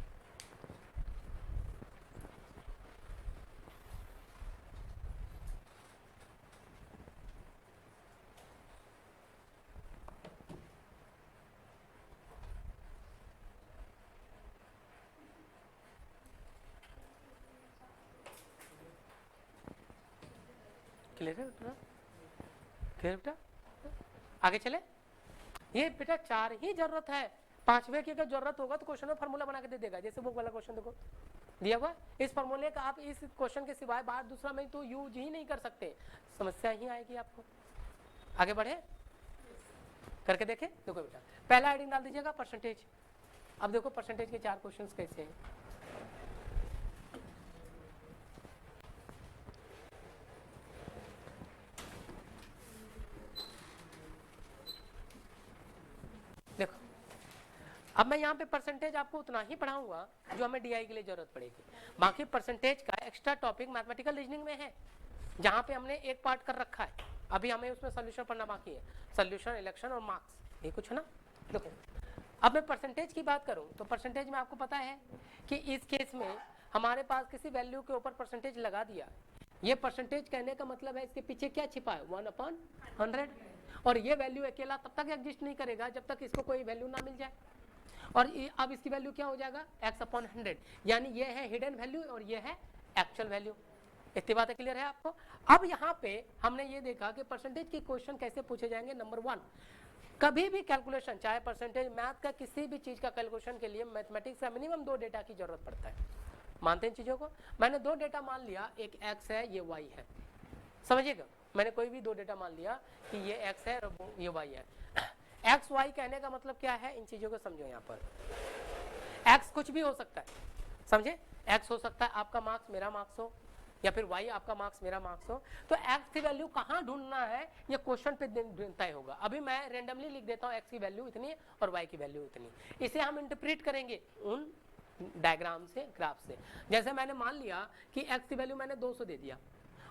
क्लियर है बेटा? क्लियर बेटा? आगे चले। ये बेटा 4 ही जरूरत है, 5वें की अगर जरूरत होगा तो क्वेश्चन में फार्मूला बना के दे देगा। जैसे वो वाला क्वेश्चन देखो दिया हुआ, इस फार्मूले का आप इस क्वेश्चन के सिवाय बाहर दूसरा में तो यूज ही नहीं कर सकते, समस्या ही आएगी आपको। आगे बढ़े, करके देखें। देखो बेटा पहला हेडिंग डाल दीजिएगा परसेंटेज। अब देखो परसेंटेज के 4 क्वेश्चंस कैसे हैं। देखो अब मैं यहाँ पे परसेंटेज आपको उतना ही पढ़ाऊंगा जो हमें डीआई के लिए जरूरत पड़ेगी। बाकी परसेंटेज का एक्स्ट्रा टॉपिक मैथमेटिकल रीजनिंग में है, जहाँ पे हमने एक पार्ट कर रखा है, अभी हमें उसमें सोल्यूशन पढ़ना बाकी है, सोल्यूशन, इलेक्शन और मार्क्स, ये कुछ है ना। देखो अब मैं परसेंटेज की बात करूं तो परसेंटेज में आपको पता है कि इस केस में हमारे पास किसी वैल्यू के ऊपर परसेंटेज लगा दिया। ये परसेंटेज कहने का मतलब है इसके पीछे क्या छिपा है, 1/100, और ये वैल्यू अकेला तब तक एग्जिस्ट नहीं करेगा जब तक इसको कोई वैल्यू ना मिल जाए। और अब इसकी वैल्यू क्या हो जाएगा, x/100, यानी ये है हिडन वैल्यू और ये है एक्चुअल वैल्यू। इतनी बातें क्लियर है आपको। अब यहाँ पे हमने ये देखा कि परसेंटेज के क्वेश्चन कैसे पूछे जाएंगे। नंबर 1, कभी भी कैलकुलेशन, चाहे परसेंटेज, मैथ का किसी भी चीज का कैलकुलेशन के लिए मैथमेटिक्स का मिनिमम 2 डेटा की जरूरत पड़ता है। मानते हैं चीजों को। मैंने 2 डेटा मान लिया, एक x है ये y है, समझिएगा। मैंने कोई भी 2 डेटा मान लिया कि ये x है और ये y है। x y कहने का मतलब क्या है, इन चीजों को समझो। यहाँ पर x कुछ भी हो सकता है, समझे। x हो सकता है आपका मार्क्स मेरा मार्क्स हो, या फिर y आपका मार्क्स मेरा मार्क्स हो। तो x की वैल्यू कहाँ ढूंढना है ये क्वेश्चन पे तय होगा। अभी मैं रेंडमली लिख देता हूँ x की वैल्यू इतनी और y की वैल्यू इतनी। इसे हम इंटरप्रेट करेंगे उन डायग्राम से, ग्राफ से। जैसे मैंने मान लिया कि x की वैल्यू मैंने 200 दे दिया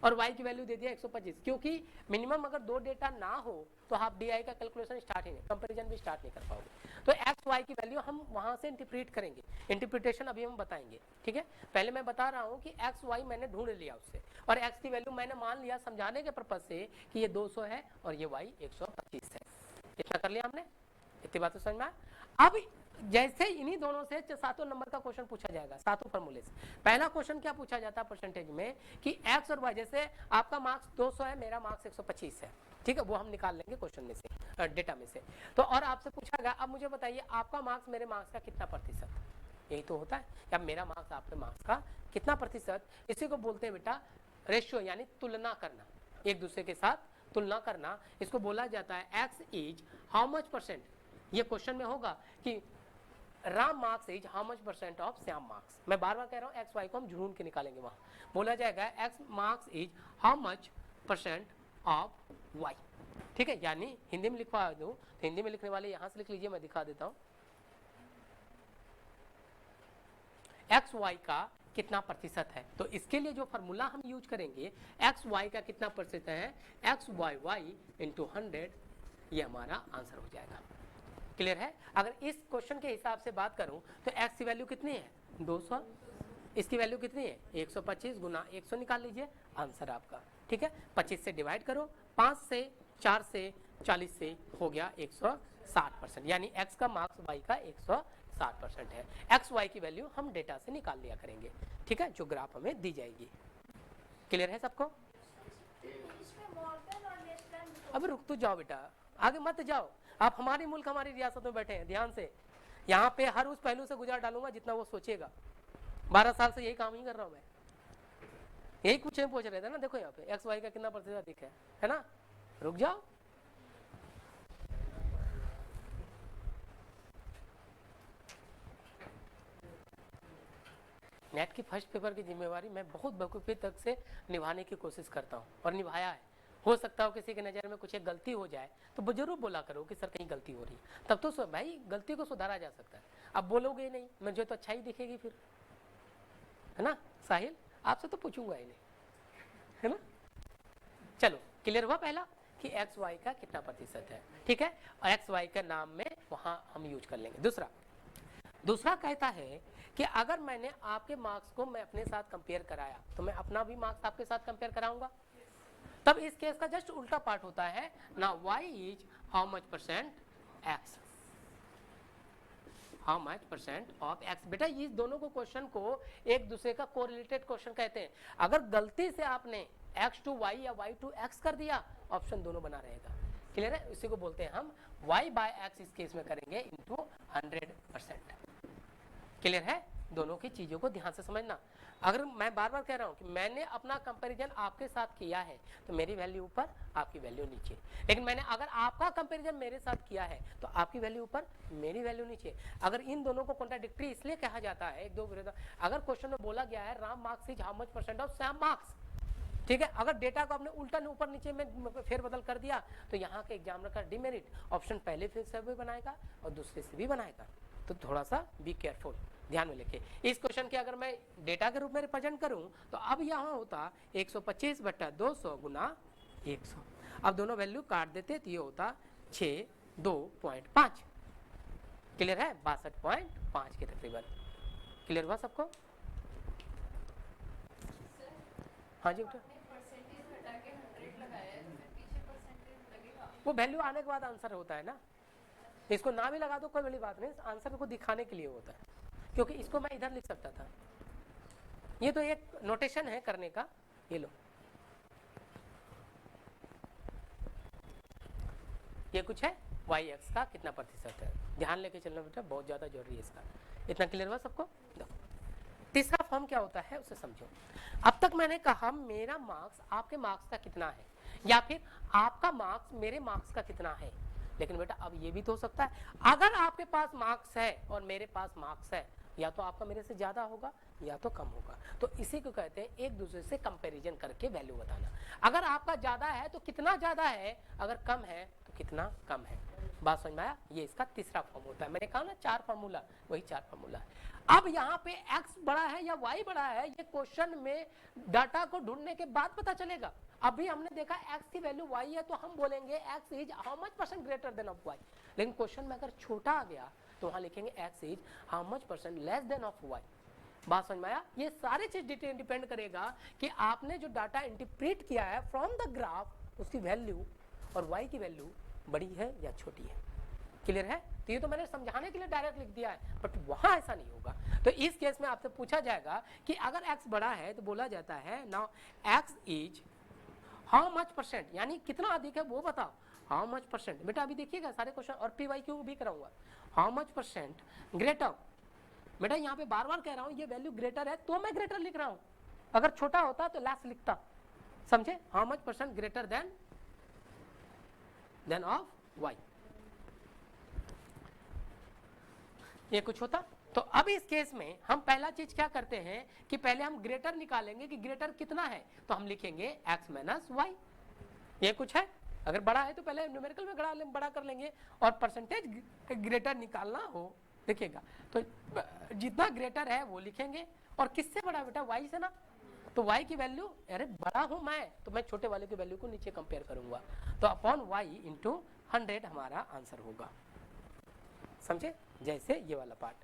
और y की वैल्यू दे दिया 125, क्योंकि मिनिमम अगर 2 डेटा ना हो तो आप डी का कैलकुलेशन स्टार्ट ही नहीं, कंपैरिजन भी स्टार्ट नहीं कर पाओगे। तो x y की वैल्यू हम वहां से इंटरप्रेट करेंगे, इंटरप्रिटेशन अभी हम बताएंगे, ठीक है। पहले मैं बता रहा हूँ कि x y मैंने ढूंढ लिया उससे, और x की वैल्यू मैंने मान लिया समझाने के पर्पज से कि ये 200 है और ये y 125 है। इतना कर लिया हमने, इतनी बात तो समझ में आया। अब जैसे इन्हीं दोनों से 7 नंबर का क्वेश्चन पूछा जाएगा, 7 फॉर्मूले से। पहला क्वेश्चन क्या पूछा जाता है परसेंटेज में कि x और y, जैसे आपका मार्क्स 200 है, मेरा मार्क्स 125 है, ठीक है, वो हम निकाल लेंगे क्वेश्चन में से, डेटा में से। तो और आपसे पूछा गया, अब मुझे बताइए आपका मार्क्स मेरे मार्क्स का कितना प्रतिशत, यही तो होता है, या मेरा मार्क्स आपके मार्क्स का कितना प्रतिशत। इसी को बोलते हैं बेटा रेशियो, यानी तुलना करना, एक दूसरे के साथ तुलना करना। इसको बोला जाता है x is how much percent. ये क्वेश्चन में होगा कि Ram marks is how much percent of Shyam marks. मैं बार बार कह रहा हूँ एक्स वाई को हम ढूंढ के निकालेंगे, वहां बोला जाएगा X marks is how much percent of Y, ठीक है। यानी हिंदी में लिखवा दूं तो हिंदी में लिखने वाले यहां से लिख लीजिए, मैं दिखा देता हूं। एक्स वाई का कितना प्रतिशत है, तो इसके लिए जो फॉर्मूला हम यूज करेंगे, एक्स वाई का कितना प्रतिशत है, एक्स वाई वाई इंटू 100, ये हमारा आंसर हो जाएगा। क्लियर है। अगर इस क्वेश्चन के हिसाब से बात करूं तो x की वैल्यू कितनी है 200, इसकी वैल्यू कितनी है 125 गुना 100 निकाल लीजिए, आंसर आपका, ठीक है। 25 से डिवाइड करो, 5 से 4 से 40 से हो गया 160%, यानी x का मार्क्स y का 160% है। x y की वैल्यू हम डेटा से निकाल लिया करेंगे, ठीक है, जो ग्राफ हमें दी जाएगी। क्लियर है सबको। अब रुक तो जाओ बेटा, आगे मत जाओ। आप हमारे मुल्क हमारी रियासत में बैठे हैं, ध्यान से। यहाँ पे हर उस पहलू से गुजार डालूंगा जितना वो सोचेगा। 12 साल से यही काम ही कर रहा हूँ मैं, यही कुछ पूछ रहे थे ना। देखो यहाँ पे एक्स वाई का कितना प्रतिशत अधिक है ना। रुक जाओ, नेट की फर्स्ट पेपर की जिम्मेवारी मैं बहुत बखूबी तक से निभाने की कोशिश करता हूँ और निभाया है। हो सकता हो किसी के नज़र में कुछ एक गलती हो जाए तो जरूर बोला करो कि सर कहीं गलती हो रही है, तब तो भाई गलती को सुधारा जा सकता है। अब बोलोगे ही नहीं, मुझे तो अच्छा ही दिखेगी फिर, है ना साहिल, आपसे तो पूछूंगा ही नहीं, है ना। चलो क्लियर हुआ पहला कि एक्स वाई का कितना प्रतिशत है, ठीक है, और एक्स वाई का नाम में वहां हम यूज कर लेंगे। दूसरा कहता है कि अगर मैंने आपके मार्क्स को मैं अपने साथ कंपेयर कराया तो मैं अपना भी मार्क्स आपके साथ कंपेयर कराऊंगा। तब इस केस का जस्ट उल्टा पार्ट होता है ना, y is how much percent x। How much percent of x. बेटा ये दोनों को क्वेश्चन को एक दूसरे का कोरिलेटेड क्वेश्चन कहते हैं। अगर गलती से आपने x टू y या y टू x कर दिया, ऑप्शन दोनों बना रहेगा। क्लियर है? इसी को बोलते हैं हम y बाय x इस केस में करेंगे इंटू 100%। क्लियर है? दोनों की चीजों को ध्यान से समझना। अगर मैं बार बार कह रहा हूं कि मैंने अपना कंपैरिजन आपके साथ किया है तो मेरी वैल्यू ऊपर, आपकी वैल्यू नीचे। लेकिन मैंने अगर आपका कंपैरिजन मेरे साथ किया है तो आपकी वैल्यू ऊपर, मेरी वैल्यू नीचे। अगर इन दोनों को कॉन्ट्राडिक्टरी इसलिए कहा जाता है, एक दो विरोध। अगर क्वेश्चन में बोला गया है Ram marks is how much percent of Shyam marks, ठीक है, अगर डेटा को आपने उल्टा ऊपर नीचे में फेरबदल कर दिया तो यहाँ के एग्जामिनर का डिमेरिट, ऑप्शन पहले फिर से भी बनाएगा और दूसरे से भी बनाएगा। तो थोड़ा सा बी केयरफुल, ध्यान में लेके। इस क्वेश्चन के अगर मैं डेटा के रूप में रिप्रेजेंट करूं तो अब यहाँ होता 125 बट्टा 200 गुना 100। अब दोनों वैल्यू काट देते तो ये होता 62.5। क्लियर है? 62.5 के तकरीबन। क्लियर हुआ सबको? हाँ जी बेटा, परसेंटेज घटा के 100 लगाया है तो फिर पीछे परसेंटेज लगेगा। वो वैल्यू आने के बाद आंसर होता है ना। इसको ना भी लगा दो कोई बड़ी बात नहीं, आंसर को दिखाने के लिए होता है, क्योंकि इसको मैं इधर लिख सकता था। ये तो एक नोटेशन है करने का। ये लो, ये कुछ है वाई एक्स का कितना प्रतिशत है, ध्यान लेके चलना बेटा, बहुत ज्यादा जरूरी है इसका। इतना क्लियर हुआ सबको? देखो तीसरा फॉर्म क्या होता है उसे समझो। अब तक मैंने कहा मेरा मार्क्स आपके मार्क्स का कितना है, या फिर आपका मार्क्स मेरे मार्क्स का कितना है। लेकिन बेटा अब ये भी तो हो सकता है, अगर आपके पास मार्क्स है और मेरे पास मार्क्स है, या तो आपका मेरे से ज्यादा होगा या तो कम होगा। तो इसी को कहते हैं एक दूसरे से कंपैरिजन करके वैल्यू बताना। अगर आपका ज्यादा है तो कितना ज्यादा है, अगर कम है तो कितना कम है। बात समझ में आया? ये इसका तीसरा फॉर्म होता है। मैंने कहा ना 4 फार्मूला, वही 4 फार्मूला है। अब यहाँ पे x बड़ा है या y बड़ा है, ये क्वेश्चन में डाटा को ढूंढने के बाद पता चलेगा। अभी हमने देखा x की वैल्यू y है तो हम बोलेंगे x is how much percent greater than of y। लेकिन क्वेश्चन में अगर छोटा आ गया तो वहां लिखेंगे x is how much percent less than of y। बात समझ में आया? ये सारे चीज डिपेंड करेगा कि आपने जो डाटा इंटरप्रेट किया है फ्रॉम द ग्राफ, उसकी वैल्यू और y की वैल्यू बड़ी है या छोटी है। क्लियर है? तो ये तो मैंने समझाने के लिए डायरेक्ट लिख दिया है, बट वहां ऐसा नहीं होगा। तो इस केस में आपसे पूछा जाएगा कि अगर x बड़ा है तो बोला जाता है now x is how much percent, यानी कितना अधिक है वो बताओ। हाउ मच परसेंट, बेटा अभी देखिएगा सारे क्वेश्चन और PYQ भी कराऊंगा। हाउ मच परसेंट ग्रेटर, बेटा यहाँ पे बार बार कह रहा हूँ ये वैल्यू ग्रेटर है तो मैं ग्रेटर लिख रहा हूँ, अगर छोटा होता तो लेस लिखता। समझे? How much percent greater than of y, ये कुछ होता। तो अब इस केस में हम पहला चीज क्या करते हैं कि पहले हम ग्रेटर निकालेंगे कि ग्रेटर कितना है, तो हम लिखेंगे x माइनस वाई। ये कुछ है, अगर बड़ा है तो पहले न्यूमेरिकल में बड़ा कर लेंगे, और परसेंटेज ग्रेटर निकालना हो देखिएगा तो जितना ग्रेटर है वो लिखेंगे। और किससे बड़ा बेटा? y से ना। तो y की वैल्यू, अरे बड़ा हूं मैं तो मैं छोटे वाले की वैल्यू को नीचे कंपेयर करूंगा, तो अपॉन y इंटू 100 हमारा आंसर होगा। समझे? जैसे ये वाला पार्ट।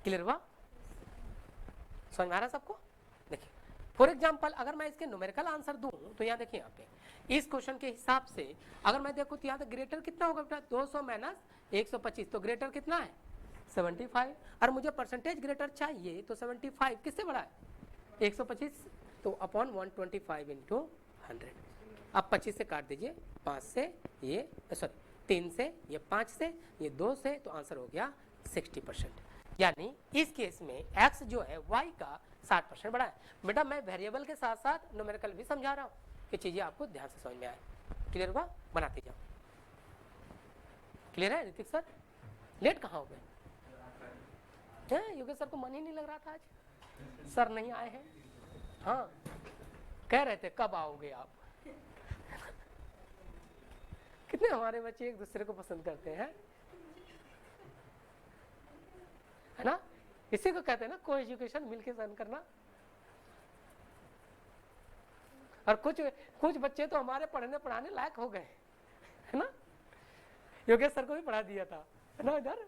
क्लियर हुआ? समझ में आ रहा सबको? देखिए फॉर एग्जांपल अगर मैं इसके न्यूमेरिकल आंसर दूं तो यहाँ देखिए, यहाँ पे इस क्वेश्चन के हिसाब से अगर मैं देखूं तो यहाँ तो ग्रेटर कितना होगा बेटा? 200 माइनस 125, तो ग्रेटर कितना है? 75। और मुझे परसेंटेज ग्रेटर चाहिए तो 75 किससे बड़ा है? 125, तो अपॉन 125 इंटू 100। अब 25 से काट दीजिए, 5 से ये, सॉरी 3 से, ये 5 से, ये 2 से, तो आंसर हो गया 60%। यानी इस केस में x जो है y का 60% बड़ा है। बेटा मैं वेरिएबल के साथ साथ न्यूमेरिकल भी समझा रहा हूँ कि चीजें आपको ध्यान से समझ में आए। क्लियर हुआ? बनाते जाओ। क्लियर है ऋतिक सर? लेट कहाँ हो गए? योगेश सर को मन ही नहीं लग रहा था आज, सर नहीं आए हैं। हाँ कह रहे थे कब आओगे आप। कितने हमारे बच्चे एक दूसरे को पसंद करते हैं, है ना? इसी को कहते हैं ना को एजुकेशन, मिलके सन करना। और कुछ बच्चे तो हमारे पढ़ाने लायक हो गए, है ना? योगेश सर को भी पढ़ा दिया था, है ना? इधर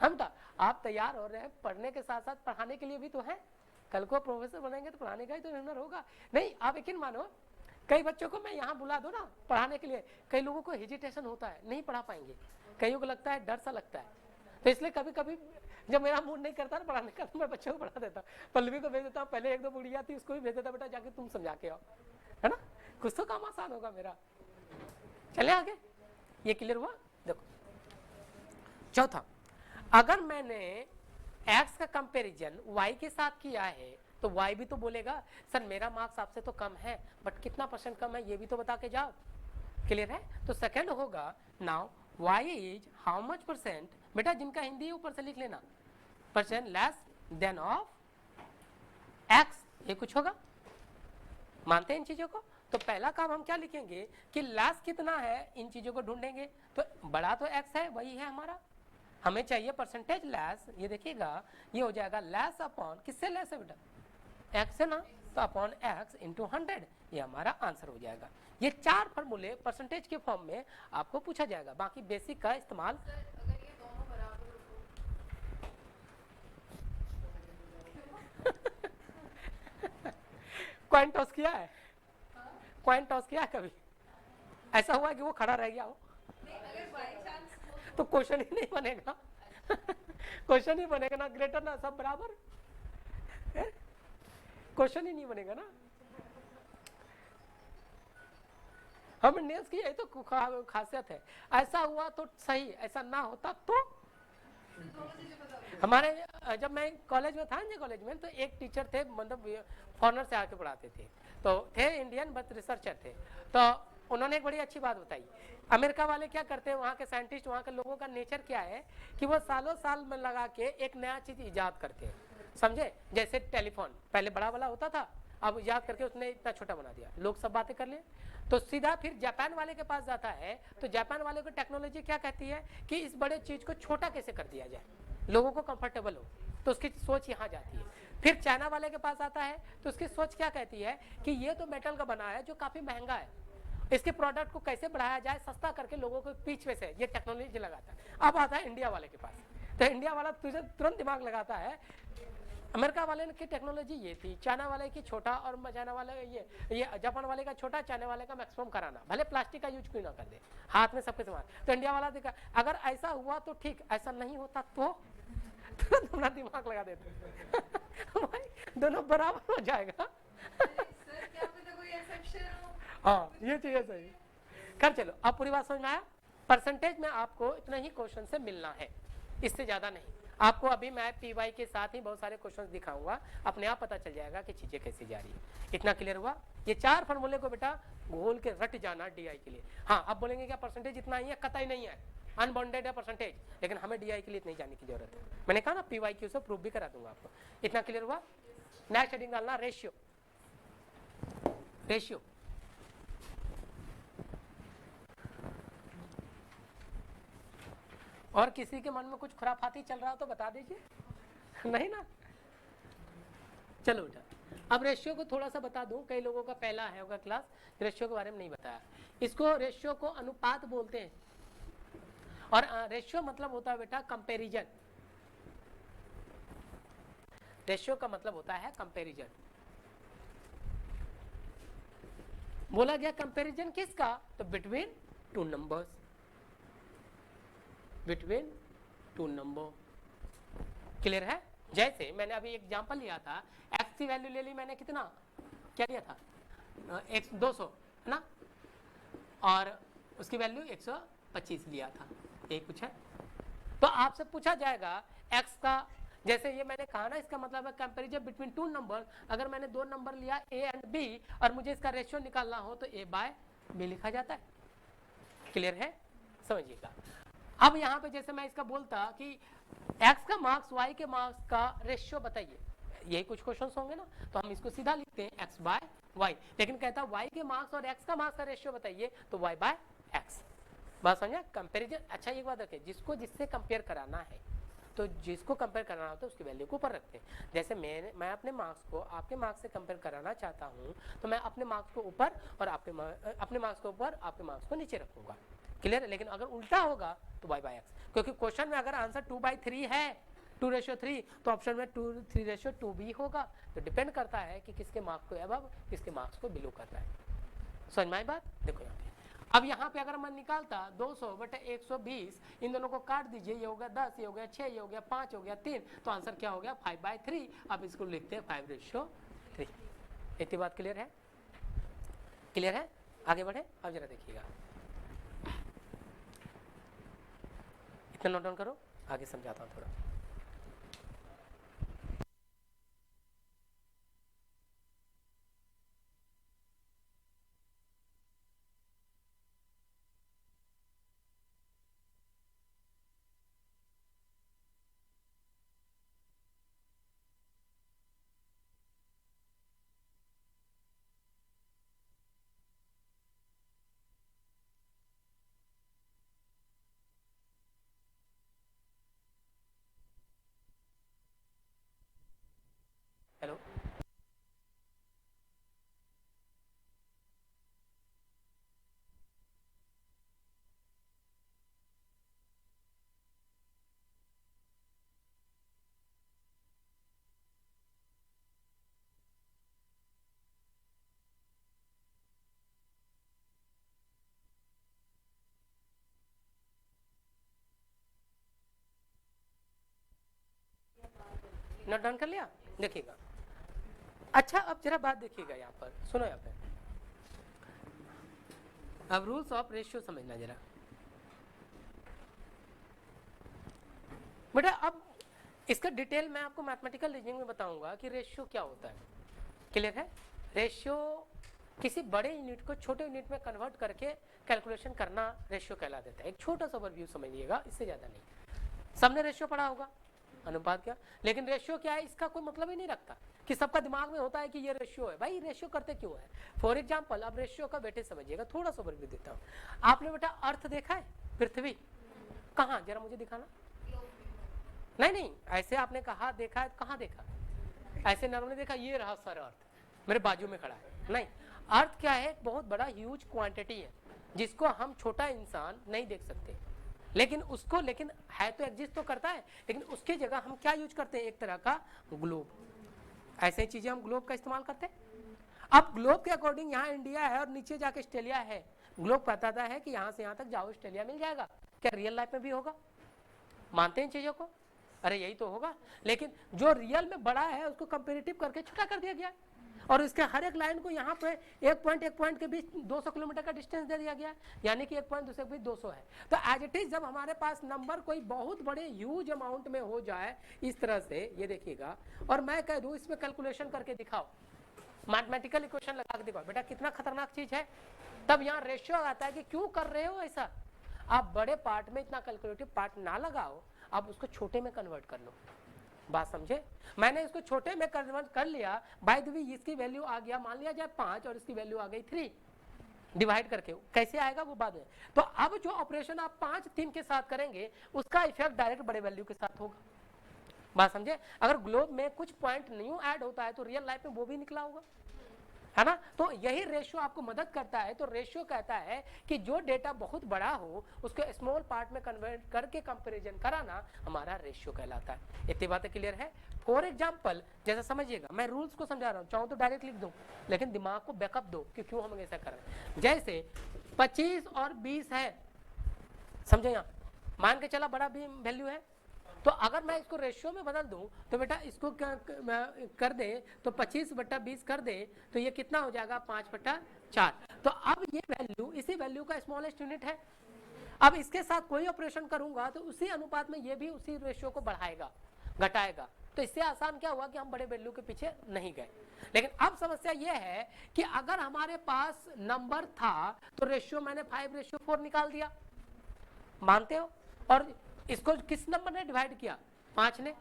हम था, आप तैयार हो रहे हैं पढ़ने के साथ साथ पढ़ाने के लिए भी तो है। कल को प्रोफेसर बनेंगे तो पढ़ाने का ही तो हुनर होगा। नहीं आप यकीन मानो, कई बच्चों को मैं यहाँ बुला दूं ना पढ़ाने के लिए, कई लोगों को हेजिटेशन होता है, नहीं पढ़ा पाएंगे। कईयों को लगता है डर सा लगता है, तो इसलिए कभी कभी जब मेरा मूड नहीं करता ना पढ़ाने का तो मैं बच्चों को पढ़ा देता हूँ। पल्लवी को भेज देता हूँ, पहले एक दो बुढ़िया थी उसको भी भेज देता, बेटा जाके तुम समझा के आओ, है ना, कुछ तो काम आसान होगा मेरा। चले आगे, ये क्लियर हुआ। देखो चौथा, अगर मैंने x का कंपैरिजन y के साथ किया है तो y भी तो बोलेगा सर मेरा मार्क्स आपसे तो कम है, बट कितना परसेंट कम है ये भी तो बता के जाओ। क्लियर है? तो सेकंड होगा now y is how much percent, बेटा जिनका हिंदी है ऊपर से लिख लेना, percent less than of x, ये कुछ होगा, मानते हैं इन चीजों को। तो पहला काम हम क्या लिखेंगे कि लेस कितना है, इन चीजों को ढूंढेंगे। तो बड़ा तो x है, वही है हमारा, हमें चाहिए परसेंटेज लेस, ये देखिएगा ये हो जाएगा लेस अपॉन, किससे लेस है बेटा, x है ना, तो अपॉन x इंटू 100, ये हमारा आंसर हो जाएगा। ये 4 फॉर्मूले परसेंटेज के फॉर्म में आपको पूछा जाएगा, बाकी बेसिक का इस्तेमाल। सर अगर ये दोनों बराबर हो कॉइन टॉस किया है, कॉइन टॉस किया है कभी, ऐसा हुआ कि वो खड़ा रह गया हो नहीं, अगर बाई चांस हो तो क्वेश्चन ही नहीं बनेगा क्वेश्चन ही बनेगा ना, ग्रेटर ना सब बराबर, क्वेश्चन ही नहीं बनेगा ना। हम इंडियंस की यही तो खासियत है, ऐसा हुआ तो सही, ऐसा ना होता तो। हमारे जब मैं कॉलेज में था, कॉलेज में तो एक टीचर थे, मतलब फॉरनर से आके पढ़ाते थे, तो थे इंडियन बट रिसर्चर थे। तो उन्होंने एक बड़ी अच्छी बात बताई, अमेरिका वाले क्या करते हैं, वहाँ के साइंटिस्ट, वहाँ के लोगों का नेचर क्या है कि वो सालों साल में लगा के एक नया चीज इजाद करते हैं, समझे। जैसे टेलीफोन पहले बड़ा वाला होता था, अब इजाद करके उसने इतना छोटा बना दिया, लोग सब बातें कर ले। तो सीधा फिर जापान वाले के पास जाता है, तो जापान वाले को टेक्नोलॉजी क्या कहती है कि इस बड़े चीज को छोटा कैसे कर दिया जाए, लोगों को कंफर्टेबल हो, तो उसकी सोच यहाँ जाती है। फिर चाइना वाले के पास आता है, तो उसकी सोच क्या कहती है कि ये तो मेटल का बना है जो काफी महंगा है, इसके प्रोडक्ट को कैसे बढ़ाया जाए सस्ता करके लोगों को पीछे से, ये टेक्नोलॉजी लगाता है। अब आता है इंडिया वाले के पास, तो इंडिया वाला तुझे तुरंत दिमाग लगाता है, अमेरिका वाले की टेक्नोलॉजी ये थी, चाइना वाले की छोटा, और चाइना वाले ये जापान वाले का छोटा, चाइना वाले का मैक्सिमम कराना, भले प्लास्टिक का यूज क्यों ना कर दे, हाथ में सबके सामान। तो इंडिया वाला देखा, अगर ऐसा हुआ तो ठीक, ऐसा नहीं होता तो तुरंत अपना दिमाग लगा देते भाई दोनों बराबर हो जाएगा सर क्या पता कोई एक्सेप्शन हो। हाँ ये चीजें सही। कर चलो, अब पूरी बात समझ में आया। परसेंटेज में आपको इतना ही क्वेश्चन से मिलना है, इससे ज्यादा नहीं। आपको अभी मैं पीवाई के साथ ही बहुत सारे क्वेश्चंस दिखाऊंगा, अपने आप पता चल जाएगा कि चीजें कैसे जा रही है। इतना क्लियर हुआ। ये 4 फॉर्मूले को बेटा घोल के रट जाना डीआई के लिए। हाँ अब बोलेंगे क्या परसेंटेज इतना ही है, कतई नहीं है, अनबाउंडेड है परसेंटेज, लेकिन हमें डीआई के लिए इतनी जाने की जरूरत है। मैंने कहा ना पीवाई क्यू से प्रूव भी करा दूंगा आपको। इतना क्लियर हुआ। नेक्स्ट हेडिंग डालना रेशियो। रेशियो और किसी के मन में कुछ खुराफाती चल रहा हो तो बता दीजिए नहीं ना। चलो बेटा अब रेशियो को थोड़ा सा बता दूं, कई लोगों का पहला है होगा क्लास, रेशियो के बारे में नहीं बताया। इसको रेशियो को अनुपात बोलते हैं, और रेशियो मतलब होता है बेटा कंपैरिजन। रेशियो का मतलब होता है कंपैरिजन। बोला गया कंपैरिजन किसका, तो between two numbers, between two number. Clear है। जैसे मैंने अभी एग्जांपल लिया था, एक्स की वैल्यू ले ली मैंने, कितना क्या लिया था, 200 है ना, और उसकी वैल्यू 125 लिया था, यही कुछ है। तो आपसे पूछा जाएगा एक्स का, जैसे ये मैंने कहा ना, इसका मतलब है कंपैरिजन बिटवीन टू नंबर। अगर मैंने 2 नंबर लिया ए एंड बी और मुझे इसका रेशियो निकालना हो तो ए बाय बी लिखा जाता है। क्लियर है, समझिएगा। अब यहाँ पे जैसे मैं इसका बोलता कि x का मार्क्स y के मार्क्स का रेशियो बताइए, यही कुछ क्वेश्चंस होंगे ना, तो हम इसको सीधा लिखते हैं x बाय y, लेकिन कहता है y के मार्क्स और x का मार्क्स का रेशियो बताइए, तो y बाय x। बात समझा, कंपैरिजन। अच्छा एक बात रखिए, जिसको जिससे कंपेयर कराना है, तो जिसको कंपेयर कराना होता है उसकी वैल्यू को ऊपर रखते हैं। जैसे मैं अपने मार्क्स को आपके मार्क्स से कंपेयर कराना चाहता हूँ, तो मैं अपने मार्क्स को ऊपर और अपने मार्क्स को ऊपर, आपके मार्क्स को नीचे रखूंगा। क्लियर है। लेकिन अगर उल्टा होगा तो y बाय एक्स, क्योंकि क्वेश्चन में अगर आंसर 2/3 है, 2:3, तो ऑप्शन में 3:2 भी होगा। तो डिपेंड करता है कि किसके मार्क्स को अबव, किसके मार्क्स को बिलो करता है। समझ में आई बात। देखो यहाँ पे अब यहाँ पे अगर मैं निकालता 200/120, इन दोनों को काट दीजिए, ये हो गया 10, ये हो गया 6, ये हो गया 5, हो गया 3, तो आंसर क्या हो गया 5/3। अब इसको लिखते हैं 5:3। इतनी बात क्लियर है? क्लियर है? आगे बढ़े। अब जरा देखिएगा, इतना नोट डाउन करो, आगे समझाता हूँ थोड़ा। हेलो, नोट डाउन कर लिया? देखिएगा, अच्छा अब जरा बात देखिएगा, यहाँ पर सुनो, यहाँ पे अब रूल्स ऑफ रेशियो समझना जरा बेटा। अब इसका डिटेल मैं आपको मैथमेटिकल रीजनिंग में बताऊंगा कि रेशियो क्या होता है। क्लियर है? रेशियो किसी बड़े यूनिट को छोटे यूनिट में कन्वर्ट करके कैलकुलेशन करना रेशियो कहला देता है। एक छोटा सा ओवरव्यू समझिएगा, इससे ज्यादा नहीं। सबने रेशियो पढ़ा होगा, अनुपात क्या, लेकिन रेशियो क्या है इसका कोई मतलब ही नहीं रखता कि सबका दिमाग में होता है कि ये रेशियो है। भाई रेशियो करते क्यों है? फॉर एग्जाम्पल, अब रेशियो का बेटे समझिएगा, थोड़ा सा ओवरव्यू देता हूँ। आपने बेटा अर्थ देखा है? पृथ्वी कहाँ, जरा मुझे दिखाना। नहीं नहीं, ऐसे आपने कहा देखा है, कहाँ देखा? ऐसे नॉर्मली देखा, ये रहा सर अर्थ मेरे बाजू में खड़ा है। नहीं, अर्थ क्या है? बहुत बड़ा ह्यूज क्वांटिटी है जिसको हम छोटा इंसान नहीं देख सकते, लेकिन उसको, लेकिन है तो एग्जिस्ट तो करता है, लेकिन उसकी जगह हम क्या यूज करते हैं? एक तरह का ग्लोब। ऐसे चीजें हम ग्लोब का इस्तेमाल करते हैं। अब ग्लोब के अकॉर्डिंग यहाँ इंडिया है और नीचे जाके ऑस्ट्रेलिया है। ग्लोब बताता है कि यहाँ से यहाँ तक जाओ ऑस्ट्रेलिया मिल जाएगा। क्या रियल लाइफ में भी होगा? मानते हैं इन चीजों को? अरे यही तो होगा। लेकिन जो रियल में बड़ा है उसको कंपेरेटिव करके छोटा कर दिया गया, और इसके हर एक लाइन को यहाँ पे एक पॉइंट के बीच 200 किलोमीटर का डिस्टेंस दे दिया गया, यानी कि एक पॉइंट दूसरे के बीच 200 है। तो एज इट इज जब हमारे पास नंबर कोई बहुत बड़े ह्यूज अमाउंट में हो जाए इस तरह से, ये देखिएगा, और मैं कह दूं इसमें कैलकुलेशन करके दिखाओ, मैथमेटिकल इक्वेशन लगा के दिखाओ, बेटा कितना खतरनाक चीज है। तब यहाँ रेशियो आता है कि क्यों कर रहे हो ऐसा। आप बड़े पार्ट में इतना कैलकुलेटिव पार्ट ना लगाओ, आप उसको छोटे में कन्वर्ट कर लो। बात समझे? मैंने इसको छोटे में कन्वर्ट कर लिया। बाय द वे इसकी वैल्यू आ गया, मान लिया जाए 5 और इसकी वैल्यू आ गई 3, डिवाइड करके कैसे आएगा वो बाद में। तो अब जो ऑपरेशन आप 5 3 के साथ करेंगे उसका इफेक्ट डायरेक्ट बड़े वैल्यू के साथ होगा। बात समझे? अगर ग्लोब में कुछ पॉइंट न्यू ऐड होता है तो रियल लाइफ में वो भी निकला होगा, है ना। तो यही रेशियो आपको मदद करता है। तो रेशियो कहता है कि जो डेटा बहुत बड़ा हो उसको स्मॉल पार्ट में कन्वर्ट करके कंपैरिजन कराना हमारा रेशियो कहलाता है। इतनी बातें क्लियर है? फॉर एग्जांपल जैसा समझिएगा, मैं रूल्स को समझा रहा हूँ, चाहूँ तो डायरेक्ट लिख दूं, लेकिन दिमाग को बैकअप दो कि क्यों हम ऐसा कर रहे हैं। जैसे 25 और 20 है, समझे? यहाँ मान के चला बड़ा भी वैल्यू है, तो अगर मैं इसको रेशियो में बदल दूं तो बेटा इसको क्या कर दे, तो 25/20 कर दे तो ये कितना हो जाएगा? 5/4। तो अब ये वैल्यू इसी वैल्यू का स्मॉलेस्ट यूनिट है। अब इसके साथ कोई ऑपरेशन करूंगा तो उसी अनुपात में ये भी उसी रेशियो को बढ़ाएगा घटाएगा। तो इससे आसान क्या हुआ कि हम बड़े वैल्यू के पीछे नहीं गए। लेकिन अब समस्या यह है कि अगर हमारे पास नंबर था तो रेशियो मैंने 5:4 निकाल दिया, मानते हो? और इसको किस नंबर ने डिवाइड किया? 5 ने।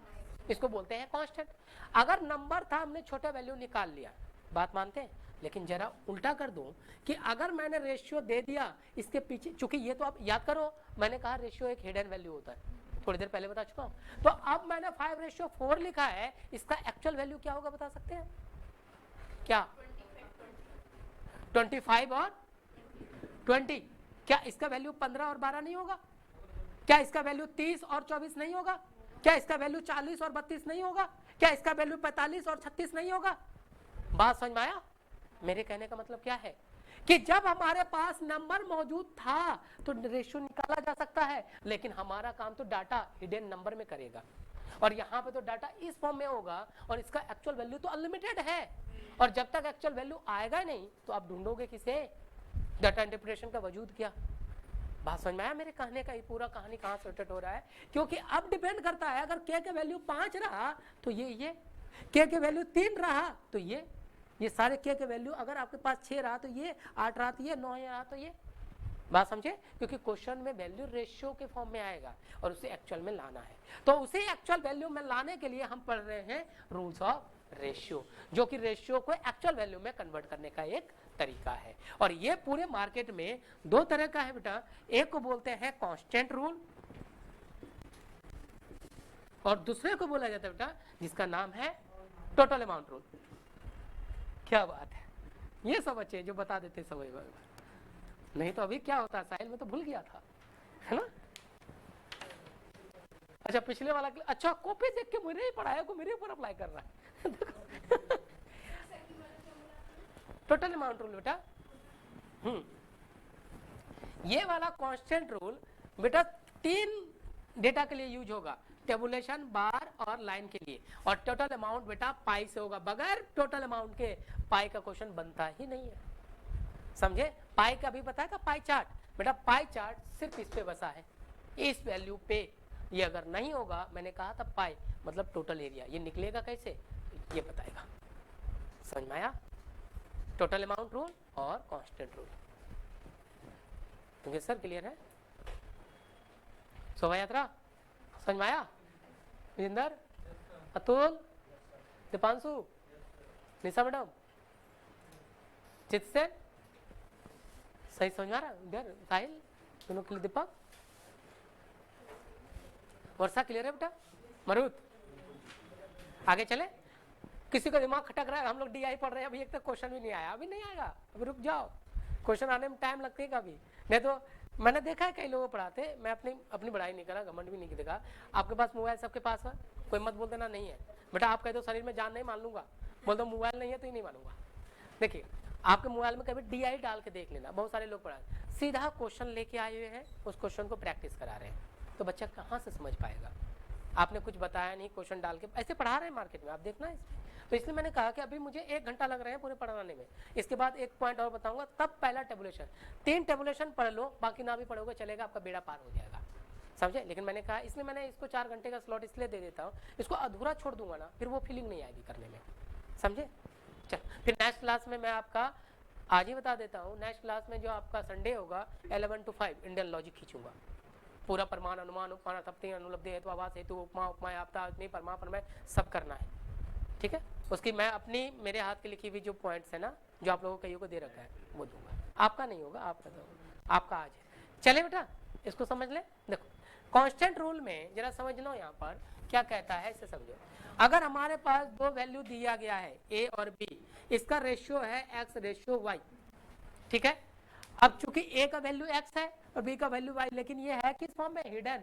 इसको बोलते हैं कांस्टेंट। अगर नंबर था हमने छोटा वैल्यू निकाल लिया, बात मानते हैं? लेकिन जरा उल्टा कर दूं कि अगर मैंने रेशियो दे दिया इसके पीछे, चूंकि ये तो आप याद करो मैंने कहा रेशियो एक हिडन वैल्यू होता है, थोड़ी देर पहले बता चुका हूं। तो अब मैंने 5:4 लिखा है, इसका एक्चुअल वैल्यू क्या होगा बता सकते हैं क्या? 25 और 20। क्या इसका वैल्यू 15 और 12 नहीं होगा? क्या इसका वैल्यू 30 और 24 नहीं होगा? क्या इसका वैल्यू 40 और 32 नहीं होगा? क्या इसका वैल्यू 45 और 36 नहीं होगा? बात समझ में आया? मेरे कहने का मतलब क्या है कि जब हमारे पास नंबर मौजूद था तो रेशियो निकाला जा सकता है, लेकिन हमारा काम तो डाटा हिडन नंबर में करेगा, और यहाँ पे तो डाटा इस फॉर्म में होगा और इसका एक्चुअल वैल्यू तो अनलिमिटेड है, और जब तक एक्चुअल वैल्यू आएगा नहीं तो आप ढूंढोगे किसे? डाटा इंटरप्रिटेशन का वजूद क्या? बात समझ में आया मेरे कहने का? ये पूरा कहानी कहाँ से रिलेटेड हो रहा है? क्योंकि अब डिपेंड करता है, अगर के वैल्यू 5 रहा तो ये के वैल्यू 3 रहा तो ये सारे के वैल्यू, अगर आपके पास 6 रहा तो ये, 8 रहा तो ये, 9 रहा तो ये। बात समझे? क्योंकि क्वेश्चन में वैल्यू रेशियो के फॉर्म में आएगा और उसे एक्चुअल में लाना है, तो उसे एक्चुअल वैल्यू में लाने के लिए हम पढ़ रहे हैं रूल्स ऑफ रेशियो, जो कि रेशियो को एक्चुअल वैल्यू में कन्वर्ट करने का एक तरीका है। और ये पूरे मार्केट में 2 तरह का है बेटा, एक को बोलते हैं कांस्टेंट रूल और दूसरे को बोला जाता है बेटा जिसका नाम है टोटल अमाउंट रूल। क्या बात है, ये सब अच्छे जो बता देते सब, नहीं तो अभी क्या होता है साहिल, में तो भूल गया था, है ना? अच्छा पिछले वाला, अच्छा कॉपी देख के मुझे ही पढ़ाया को मेरे ऊपर अप्लाई कर रहा है। टोटल अमाउंट रूल बेटा, ये वाला कांस्टेंट रूल बेटा 3 डेटा के लिए यूज होगा, टेबुलेशन, बार और लाइन के लिए, और टोटल अमाउंट बेटा पाई से होगा। बगैर टोटल अमाउंट के पाई का क्वेश्चन बनता ही नहीं है, समझे? पाई का भी बताया था, पाई चार्ट बेटा, पाई चार्ट सिर्फ इस पे बसा है, इस वैल्यू पे। ये अगर नहीं होगा, मैंने कहा था पाई मतलब टोटल एरिया, ये निकलेगा कैसे ये बताएगा। समझ में आया? टोटल अमाउंट रूल और कांस्टेंट रूल। क्योंकि सर क्लियर है? शोभा यात्रा समझ में आया? विजेंदर, अतुल, दीपांशु, निशा मैडम, चित से सही समझ में आ रहा? इधर साहिल, दोनों के लिए दीपक, वर्षा क्लियर है बेटा? मरुत, आगे चले? किसी का दिमाग खटक रहा है, हम लोग डीआई पढ़ रहे हैं, अभी एक तक क्वेश्चन भी नहीं आया, अभी नहीं आएगा, अभी रुक जाओ, क्वेश्चन आने में टाइम लगती है कभी। नहीं तो मैंने देखा है कई लोगों पढ़ाते, मैं अपनी बड़ाई नहीं करा, घमंड भी नहीं देखा। आपके पास मोबाइल सबके पास है, कोई मत बोल देना नहीं है बेटा। आप कह दो शरीर में जान नहीं, मान लूंगा, बोल दो मोबाइल नहीं है तो ही नहीं मानूंगा। देखिए आपके मोबाइल में कभी डीआई डाल के देख लेना, बहुत सारे लोग पढ़ा सीधा क्वेश्चन लेके आए हुए हैं, उस क्वेश्चन को प्रैक्टिस करा रहे हैं, तो बच्चा कहाँ से समझ पाएगा? आपने कुछ बताया नहीं, क्वेश्चन डाल के ऐसे पढ़ा रहे हैं मार्केट में, आप देखना इसमें। तो इसलिए मैंने कहा कि अभी मुझे 1 घंटा लग रहे हैं पूरे पढ़ाने में, इसके बाद एक पॉइंट और बताऊंगा, तब पहला टेबुलेशन, 3 टेबुलेशन पढ़ लो, बाकी ना भी पढ़ोगे चलेगा, आपका बेड़ा पार हो जाएगा, समझे? लेकिन मैंने कहा इसलिए मैंने इसको 4 घंटे का स्लॉट इसलिए दे देता हूँ, इसको अधूरा छोड़ दूंगा ना, फिर वो फीलिंग नहीं आएगी करने में, समझे? चल फिर नेक्स्ट क्लास में मैं आपका आज ही बता देता हूँ, नेक्स्ट क्लास में जो आपका संडे होगा 11 to 5 इंडियन लॉजिक खींचूंगा, पूरा प्रमाण, अनुमान, उपमान, तप्ति, अनुलब्धि, हेतु, आभास, हेतु, उपमा, उपमा, आपता, अग्नि, परमा, प्रमेय सब करना है, ठीक है? उसकी मैं अपनी मेरे हाथ की लिखी हुई जो पॉइंट्स है ना, जो आप लोगों को कईयों को दे रखा है वो दूंगा, आपका नहीं होगा, आपका तो आपका आज है। चले बेटा इसको समझ ले। देखो कांस्टेंट रूल में जरा समझ लो यहाँ पर क्या कहता है, इसे समझो। अगर हमारे पास 2 वैल्यू दिया गया है ए और बी, इसका रेशियो है एक्स रेशियो वाई, ठीक है? अब चूंकि ए का वैल्यू एक्स है और बी का वैल्यू वाई, लेकिन ये है किस फॉर्म में? हिडन,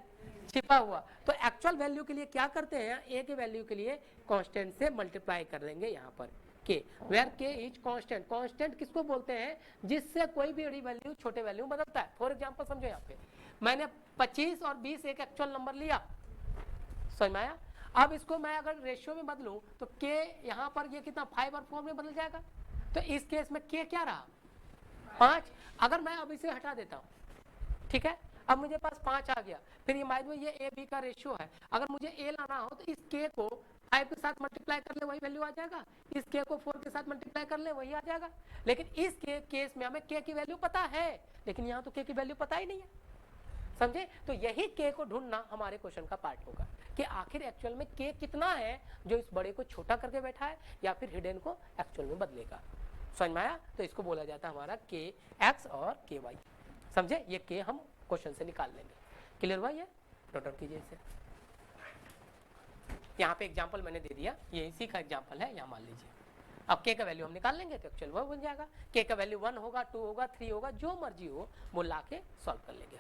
छिपा हुआ। तो एक्चुअल वैल्यू के लिए क्या करते हैं? ए के वैल्यू के लिए कांस्टेंट से मल्टीप्लाई कर देंगे यहाँ पर के, वेयर के इज कांस्टेंट। कांस्टेंट किसको बोलते हैं? जिससे कोई भी बड़ी वैल्यू छोटे वैल्यू बदलता है। फॉर एग्जांपल समझो, यहाँ पे मैंने 25 और 20 एक एक्चुअल नंबर लिया, समझ में आया? अब इसको मैं अगर रेशियो में बदलूं तो के यहाँ पर ये कितना 5 और 4 में बदल जाएगा, तो इस केस में के क्या रहा? 5। अगर मैं अब इसे हटा देता हूँ, ठीक है, अब मुझे पास 5 आ गया, फिर ये मान लो ये ए बी का रेशियो है, अगर मुझे ए लाना हो तो इस के को 5 के साथ मल्टीप्लाई कर ले, वही वैल्यू आ जाएगा, इस के को 4 के साथ मल्टीप्लाई कर ले, वही आ जाएगा। लेकिन इस केस में हमें के की वैल्यू पता है, लेकिन यहाँ तो के की वैल्यू पता ही नहीं है, समझे? तो यही के को ढूंढना हमारे क्वेश्चन का पार्ट होगा कि आखिर एक्चुअल में के कितना है जो इस बड़े को छोटा करके बैठा है, या फिर हिडन को एक्चुअल में बदलेगा। समझ में आया? तो इसको बोला जाता है हमारा के एक्स और के वाई, समझे? ये के हम क्वेश्चन से निकाल लेंगे। क्लियर हुआ? ये नोट डाउन कीजिए इसे। यहाँ पे एग्जांपल मैंने दे दिया, ये इसी का एग्जांपल है, यहाँ मान लीजिए। अब के का वैल्यू हम निकाल लेंगे तो एक्चुअल वो बन जाएगा। के का वैल्यू 1 होगा, 2 होगा, 3 होगा, जो मर्जी हो वो ला के सॉल्व कर लेंगे।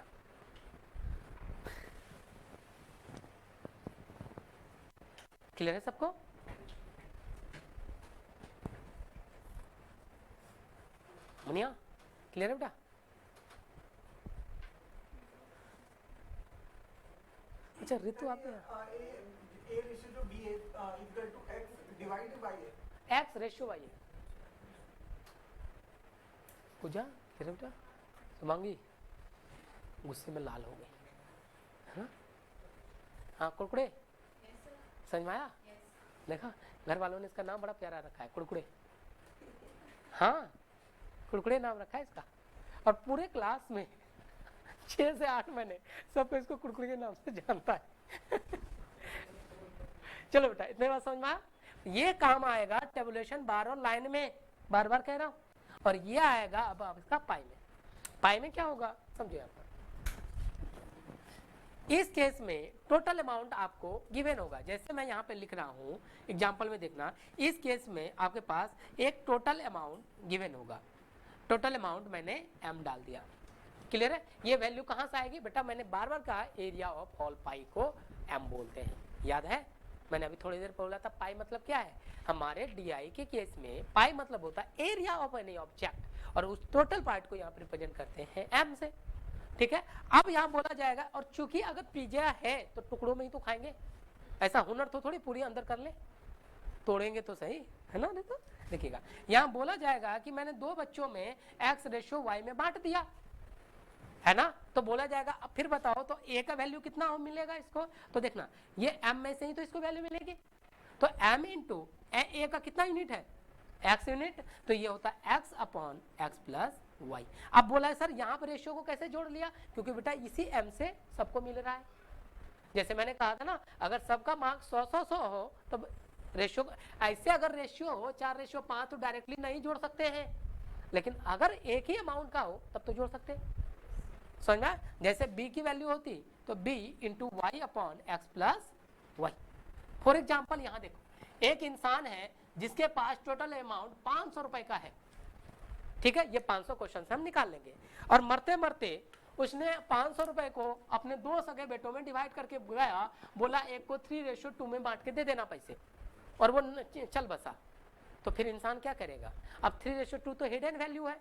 क्लियर है सबको? मुनिया क्लियर है बेटा? अच्छा ऋतु आप एक्स रेशियो वाई है। पूजा क्लियर है बेटा? सुमांगी गुस्से में लाल हो गई है ना? हाँ कुड़कुड़े समझ में आया? देखा घर वालों ने इसका नाम बड़ा प्यारा रखा है कुड़कुड़े। हाँ कुड़कुड़े नाम रखा है इसका, और पूरे क्लास में 6 से 8 महीने सबको इसको कुड़कुड़े के नाम से जानता है। चलो बेटा इतने बात समझ में आया? ये काम आएगा टेबुलेशन बार और लाइन में, बार बार कह रहा हूं, और ये आएगा अब इसका पाई में। पाई में क्या होगा समझो यहाँ पर, इस केस में टोटल अमाउंट आपको गिवन होगा। जैसे मैं यहाँ पे लिख रहा हूँ एग्जाम्पल में देखना, इस केस में आपके पास एक टोटल अमाउंट गिवन होगा। टोटल अमाउंट मैंने m डाल दिया। क्लियर है? ये वैल्यू कहाँ से आएगी बेटा? मैंने बार बार कहा एरिया ऑफ ऑल पाई को m बोलते हैं, याद है? मैंने अभी थोड़ी देर बोला था पाई मतलब क्या है। हमारे DI के केस में पाई मतलब होता है एरिया ऑफ एनी ऑब्जेक्ट, और उस टोटल पार्ट को यहाँ पे रिप्रेजेंट करते हैं m से। ठीक है, अब यहाँ बोला जाएगा, और चूंकि अगर पिज्जा है तो टुकड़ों में ही तो खाएंगे, ऐसा हुनर तो थोड़ी पूरी अंदर कर ले, तोड़ेंगे तो सही है ना? देखो देखिएगा यहाँ बोला जाएगा कि मैंने 2 बच्चों में x रेशियो y में बांट दिया है ना, तो बोला जाएगा अब फिर बताओ तो a का वैल्यू कितना हो मिलेगा इसको? तो देखना ये m में से ही तो इसको वैल्यू मिलेगी, तो m इंटू a का कितना यूनिट है? x यूनिट, तो ये होता है x upon x plus y। अब बोला है सर यहाँ पर रेशियो को कैसे जोड़ लिया? क्योंकि बेटा इसी m से सबको मिल रहा है। जैसे मैंने कहा था ना, अगर सबका मार्क 100 हो तो रेशियो, ऐसे अगर रेशियो हो 4:5 तो डायरेक्टली नहीं जोड़ सकते हैं, लेकिन अगर एक ही अमाउंट का हो तब तो जोड़ सकते हैं। समझ में? जैसे b की वैल्यू होती तो b into Y upon X plus Y. For example यहाँ देखो, एक इंसान है जिसके पास टोटल अमाउंट 500 रुपए का है। ठीक है, ये 500 क्वेश्चन हम निकाल लेंगे, और मरते मरते उसने 500 रुपए को अपने 2 सगे बेटों में डिवाइड करके गया, बोला एक को 3:2 में बांट के दे देना पैसे, और वो चल बसा। तो फिर इंसान क्या करेगा? अब 3:2 तो हिडन वैल्यू है,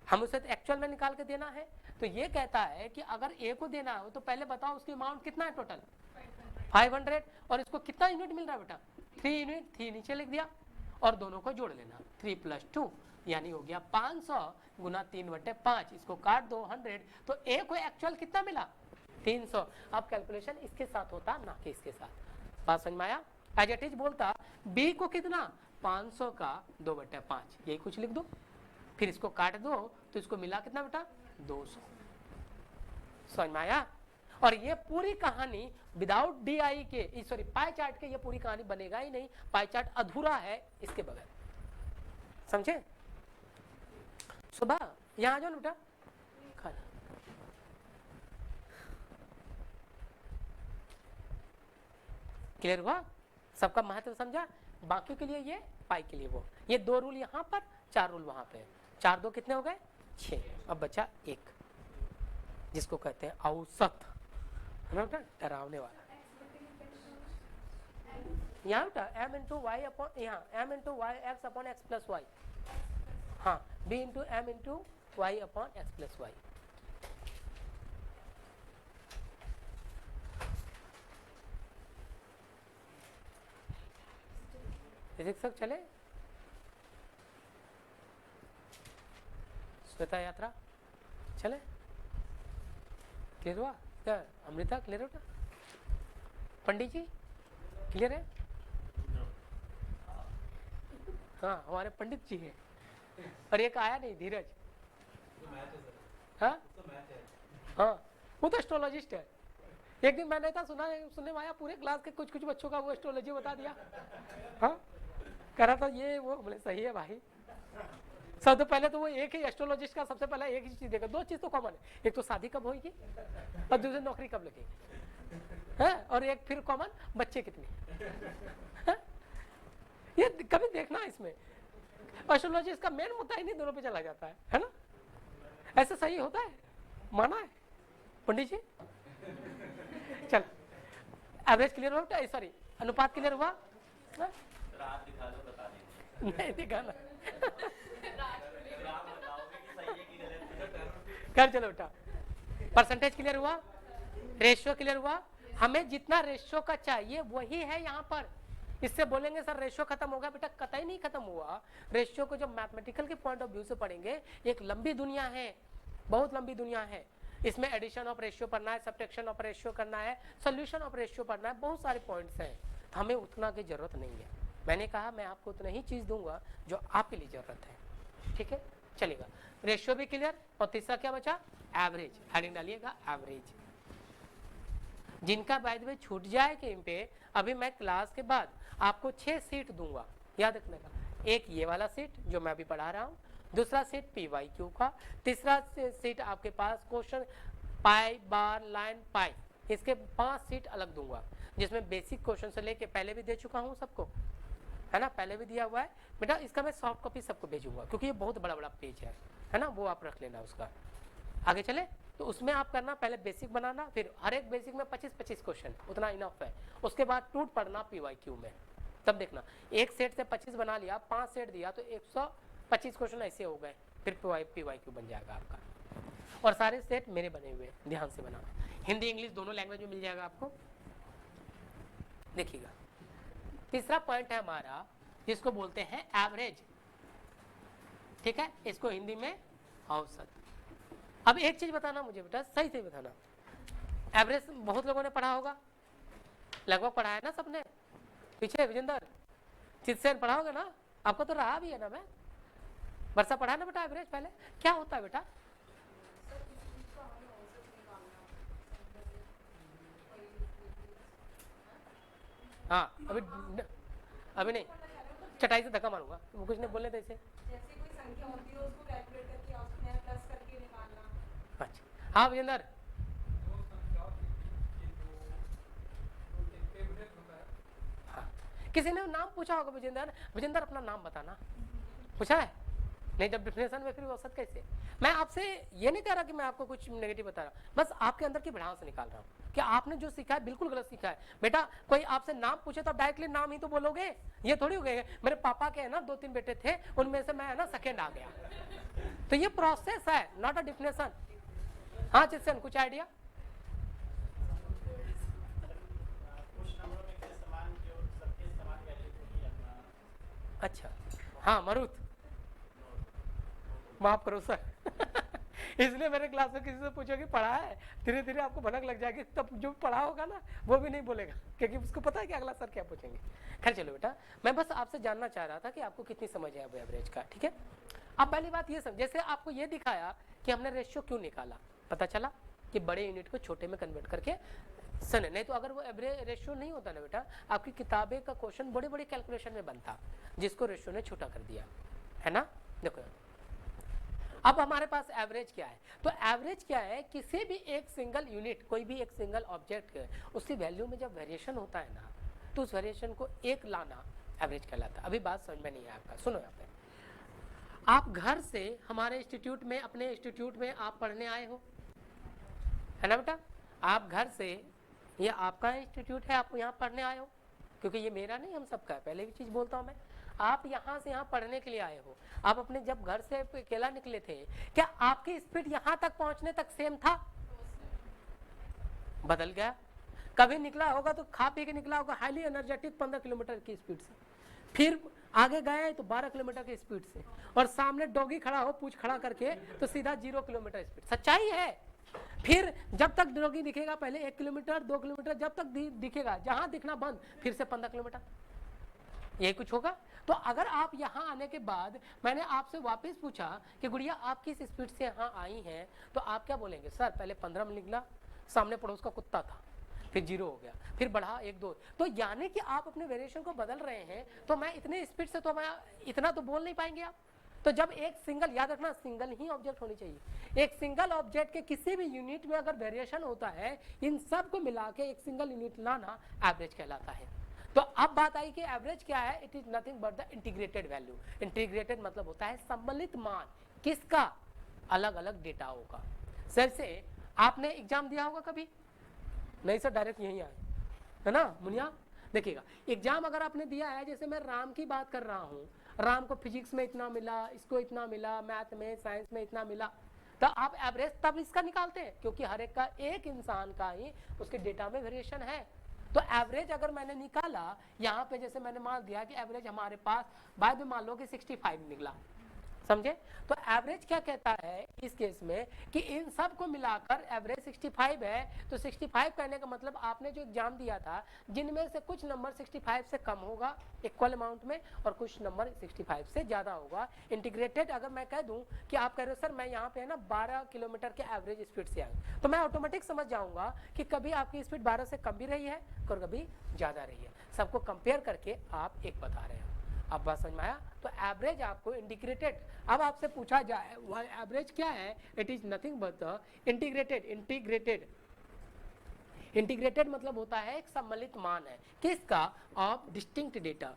हम उसे एक्चुअल में निकाल के देना है। तो ये कहता है कि अगर ए को देना हो तो पहले बताओ उसकी अमाउंट कितना है टोटल? 500, और इसको कितना यूनिट मिल रहा है बेटा? 3 यूनिट। 3 नीचे लिख दिया, और दोनों को जोड़ लेना, 3 + 2 यानी हो गया 500 गुना 3/5, इसको काट दो 100, तो ए को एक्चुअल कितना मिला? 300। अब कैलकुलेशन इसके साथ होता ना कि इसके साथ। बात समझ में आया? एज इट इज बोलता बी को कितना? 500 का 2/5, यही कुछ लिख दो, फिर इसको काट दो तो इसको मिला कितना बेटा? 200। समझ में आया? और ये पूरी कहानी विदाउट DI के, सॉरी पाई चार्ट के, ये पूरी कहानी बनेगा ही नहीं। पाई चार्ट अधूरा है इसके बगैर, समझे? सुबह यहाँ आ जाओ ना बेटा, खाना। क्लियर हुआ? सबका महत्व समझा? बाकी के लिए ये, पाई के लिए वो। ये 2 रूल यहाँ पर, 4 रूल वहां पे। 4 2 कितने हो गए? 6। अब बचा 1, जिसको कहते हैं औसत, है ना बेटा? डरावने वाला। यहाँ बेटा m इंटू वाई अपॉन, यहाँ m into Y X upon X plus Y, हाँ b into m into Y upon X plus Y. सब चले? श्वेता यात्रा चले? क्लियर हुआ क्या? अमृता क्लियर होता? पंडित जी क्लियर है? हाँ हमारे पंडित जी हैं, और एक आया नहीं धीरज। हाँ हाँ वो तो एस्ट्रोलॉजिस्ट है। एक दिन मैंने था सुनने में आया, पूरे क्लास के कुछ कुछ बच्चों का वो एस्ट्रोलॉजी बता दिया। हाँ कह रहा था ये वो, बोले सही है भाई। सबसे पहले तो वो एक ही एस्ट्रोलॉजिस्ट का सबसे पहले एक ही चीज देखा, 2 चीज तो कॉमन है, एक तो शादी कब होगी और दूसरी नौकरी कब लगेगी, है? और एक फिर कॉमन बच्चे कितने, है? ये कभी देखना इसमें एस्ट्रोलॉजिस्ट का मेन मुद्दा ही नहीं, दोनों पे चला जाता है ना? ऐसा सही होता है? माना है पंडित जी? चल एवरेज क्लियर हुआ? सॉरी अनुपात क्लियर हुआ? नहीं दिखाना। कर चलो बेटा, परसेंटेज क्लियर हुआ, रेशियो क्लियर हुआ। हमें जितना रेशियो का चाहिए वही है यहाँ पर। इससे बोलेंगे सर रेशियो खत्म होगा, बेटा कतई नहीं खत्म हुआ। रेशियो को जब मैथमेटिकल के पॉइंट ऑफ व्यू से पढ़ेंगे, एक लंबी दुनिया है, बहुत लंबी दुनिया है। इसमें एडिशन ऑफ रेशियो पढ़ना है, सब्ट्रैक्शन ऑफ रेशियो करना है, सोल्यूशन ऑफ रेशियो पढ़ना है, बहुत सारे पॉइंट्स हैं। तो हमें उतना की जरूरत नहीं है। मैंने कहा मैं आपको उतना ही चीज दूंगा जो आपके लिए जरूरत है, ठीक है, चलेगा। रेशियो भी क्लियर, और तीसरा क्या बचा, एवरेज। हेडिंग डालिएगा एवरेज। जिनका बाय द वे छूट जाए कहीं पे, अभी मैं क्लास के बाद आपको 6 सीट दूंगा, याद रखने का। एक ये वाला सीट जो मैं अभी पढ़ा रहा हूँ, दूसरा सीट PYQ का, तीसरा सीट आपके पास क्वेश्चन पाई, बार, लाइन, पाई, इसके 5 सीट अलग दूंगा, जिसमें बेसिक क्वेश्चन से लेके, पहले भी दे चुका हूँ सबको, है ना, पहले भी दिया हुआ है बेटा। इसका मैं सॉफ्ट कॉपी सबको भेजूंगा, क्योंकि ये बहुत बड़ा बड़ा पेज है ना, वो आप रख लेना उसका। आगे चले तो उसमें आप करना, पहले बेसिक बनाना, फिर हर एक बेसिक में 25-25 क्वेश्चन, उतना इनफ है। उसके बाद टूट पढ़ना PYQ में, तब देखना एक सेट से 25 बना लिया, 5 सेट दिया तो 125 क्वेश्चन ऐसे हो गए, फिर PYQ बन जाएगा आपका। और सारे सेट मेरे बने हुए, ध्यान से बनाना, हिंदी इंग्लिश दोनों लैंग्वेज में मिल जाएगा आपको। देखिएगा तीसरा पॉइंट है हमारा, जिसको बोलते हैं एवरेज, ठीक है, इसको हिंदी में औसत। अब एक चीज बताना मुझे बेटा, सही से बताना, एवरेज बहुत लोगों ने पढ़ा होगा, लगभग पढ़ा है ना सबने, पीछे विजेंदर चित्सेन पढ़ा होगा ना, आपको तो रहा भी है ना, मैं वर्षा पढ़ा ना बेटा एवरेज पहले, क्या होता है बेटा? हाँ अभी नहीं, चटाई से धक्का मारूंगा, वो कुछ नहीं बोलने थे इसे। जैसे कोई संख्या होती है उसको कैलकुलेट करके उसमें प्लस करके निकालना। अच्छा हाँ विजेंदर, हाँ किसी ने नाम पूछा होगा विजेंदर, विजेंदर अपना नाम बताना, पूछा है नहीं? जब डिफिनेशन में फिर औसत कैसे? मैं आपसे ये नहीं कह रहा कि मैं आपको कुछ नेगेटिव बता रहा हूँ, बस आपके अंदर की भड़ास से निकाल रहा हूँ कि आपने जो सीखा है बिल्कुल गलत सीखा है। बेटा कोई आपसे नाम पूछे तो आप डायरेक्टली नाम ही तो बोलोगे, ये थोड़ी हो गए। मेरे पापा के है ना 2-3 बेटे थे, उनमें से मैं है ना सेकेंड आ गया, तो ये प्रोसेस है, नॉट अ डिफिनेशन। हाँ चित्सन कुछ आइडिया? अच्छा हाँ मरुत, माफ करो सर इसलिए मेरे क्लास में किसी से पूछोगे पढ़ा है, धीरे धीरे आपको भनक लग जाएगी, तब जो पढ़ा होगा ना वो भी नहीं बोलेगा, क्योंकि उसको पता है कि अगला सर क्या पूछेंगे। खैर चलो बेटा, मैं बस आपसे जानना चाह रहा था कि आपको कितनी समझ है अब एवरेज का, ठीक है। अब पहली बात ये समझ, जैसे आपको ये दिखाया कि हमने रेशियो क्यों निकाला, पता चला कि बड़े यूनिट को छोटे में कन्वर्ट करके सन, नहीं तो अगर वो एवरेज रेशियो नहीं होता ना बेटा, आपकी किताबें का क्वेश्चन बड़े बड़े कैलकुलेशन में बनता, जिसको रेशियो ने छोटा कर दिया, है ना। देखो अब हमारे पास एवरेज क्या है, तो एवरेज क्या है, किसी भी एक सिंगल यूनिट, कोई भी एक सिंगल ऑब्जेक्ट है, उसकी वैल्यू में जब वेरिएशन होता है ना, तो उस वेरिएशन को एक लाना एवरेज कहलाता है। अभी बात समझ में नहीं है आपका, सुनो यहाँ पे, आप घर से हमारे इंस्टीट्यूट में, अपने इंस्टीट्यूट में आप पढ़ने आए हो, है ना बेटा, आप घर से, ये आपका इंस्टीट्यूट है, आप यहाँ पढ़ने आए हो, क्योंकि ये मेरा नहीं हम सबका है, पहले भी चीज बोलता हूँ मैं, आप यहाँ से यहाँ पढ़ने के लिए आए हो। आप अपने जब घर से अकेला निकले थे, क्या आपकी स्पीड यहाँ तक पहुँचने तक सेम था? बदल गया? कभी निकला होगा तो खा पी के निकला होगा हाईली एनर्जेटिक 15 किलोमीटर की स्पीड से, फिर आगे गए तो 12 किलोमीटर की स्पीड से, और सामने डॉगी खड़ा हो पूछ खड़ा करके तो सीधा 0 किलोमीटर स्पीड। सच्चाई है। फिर जब तक डॉगी दिखेगा, पहले 1 किलोमीटर 2 किलोमीटर, जब तक दिखेगा, जहां दिखना बंद फिर से 15 किलोमीटर, यही कुछ होगा। तो अगर आप यहाँ आने के बाद मैंने आपसे वापस पूछा कि गुड़िया आप किस स्पीड से यहाँ आई हैं, तो आप क्या बोलेंगे? सर पहले 15 में निकला, सामने पड़ोस का कुत्ता था, फिर 0 हो गया, फिर बढ़ा 1-2। तो यानी कि आप अपने वेरिएशन को बदल रहे हैं, तो मैं इतने स्पीड से तो मैं इतना तो बोल नहीं पाएंगे आप। तो जब एक सिंगल, याद रखना सिंगल ही ऑब्जेक्ट होनी चाहिए, एक सिंगल ऑब्जेक्ट के किसी भी यूनिट में अगर वेरिएशन होता है, इन सब को मिला के एक सिंगल यूनिट लाना एवरेज कहलाता है। तो अब बात आई कि एवरेज क्या है, it is nothing but the integrated value. Integrated मतलब होता है सम्मिलित मान, किसका? अलग अलग डेटाओं का। सर से आपने एग्जाम दिया होगा कभी? नहीं सर, डायरेक्ट यही आए, है ना मुनिया। देखिएगा एग्जाम अगर आपने दिया है, जैसे मैं राम की बात कर रहा हूँ, राम को फिजिक्स में इतना मिला, इसको इतना मिला, मैथ में, साइंस में इतना मिला, तो आप एवरेज तब इसका निकालते हैं क्योंकि हर एक का एक इंसान का ही उसके डेटा में वेरिएशन है। तो एवरेज अगर मैंने निकाला यहाँ पे, जैसे मैंने मान दिया कि एवरेज हमारे पास बाद में मान लो कि 65 निकला, समझे? तो एवरेज क्या कहता है इस केस में कि इन सब को मिलाकर एवरेज 65 है। तो 65 कहने का मतलब आपने जो एग्जाम दिया था जिनमें से कुछ नंबर 65 से कम होगा इक्वल अमाउंट में और कुछ नंबर 65 से ज़्यादा होगा। इंटीग्रेटेड अगर मैं कह दूं कि आप कह रहे हो सर मैं यहाँ पे है ना 12 किलोमीटर के एवरेज स्पीड से आऊँ, तो मैं ऑटोमेटिक समझ जाऊँगा कि कभी आपकी स्पीड 12 से कम भी रही है और कभी ज़्यादा रही है। सबको कंपेयर करके आप एक बता रहे हो। अब बात समझ में आया? तो एवरेज आपको इंटीग्रेटेड, अब आपसे पूछा जाए एवरेज क्या है, it is nothing but integrated. Integrated मतलब होता है एक सम्मिलित मान है किसका, of distinct data.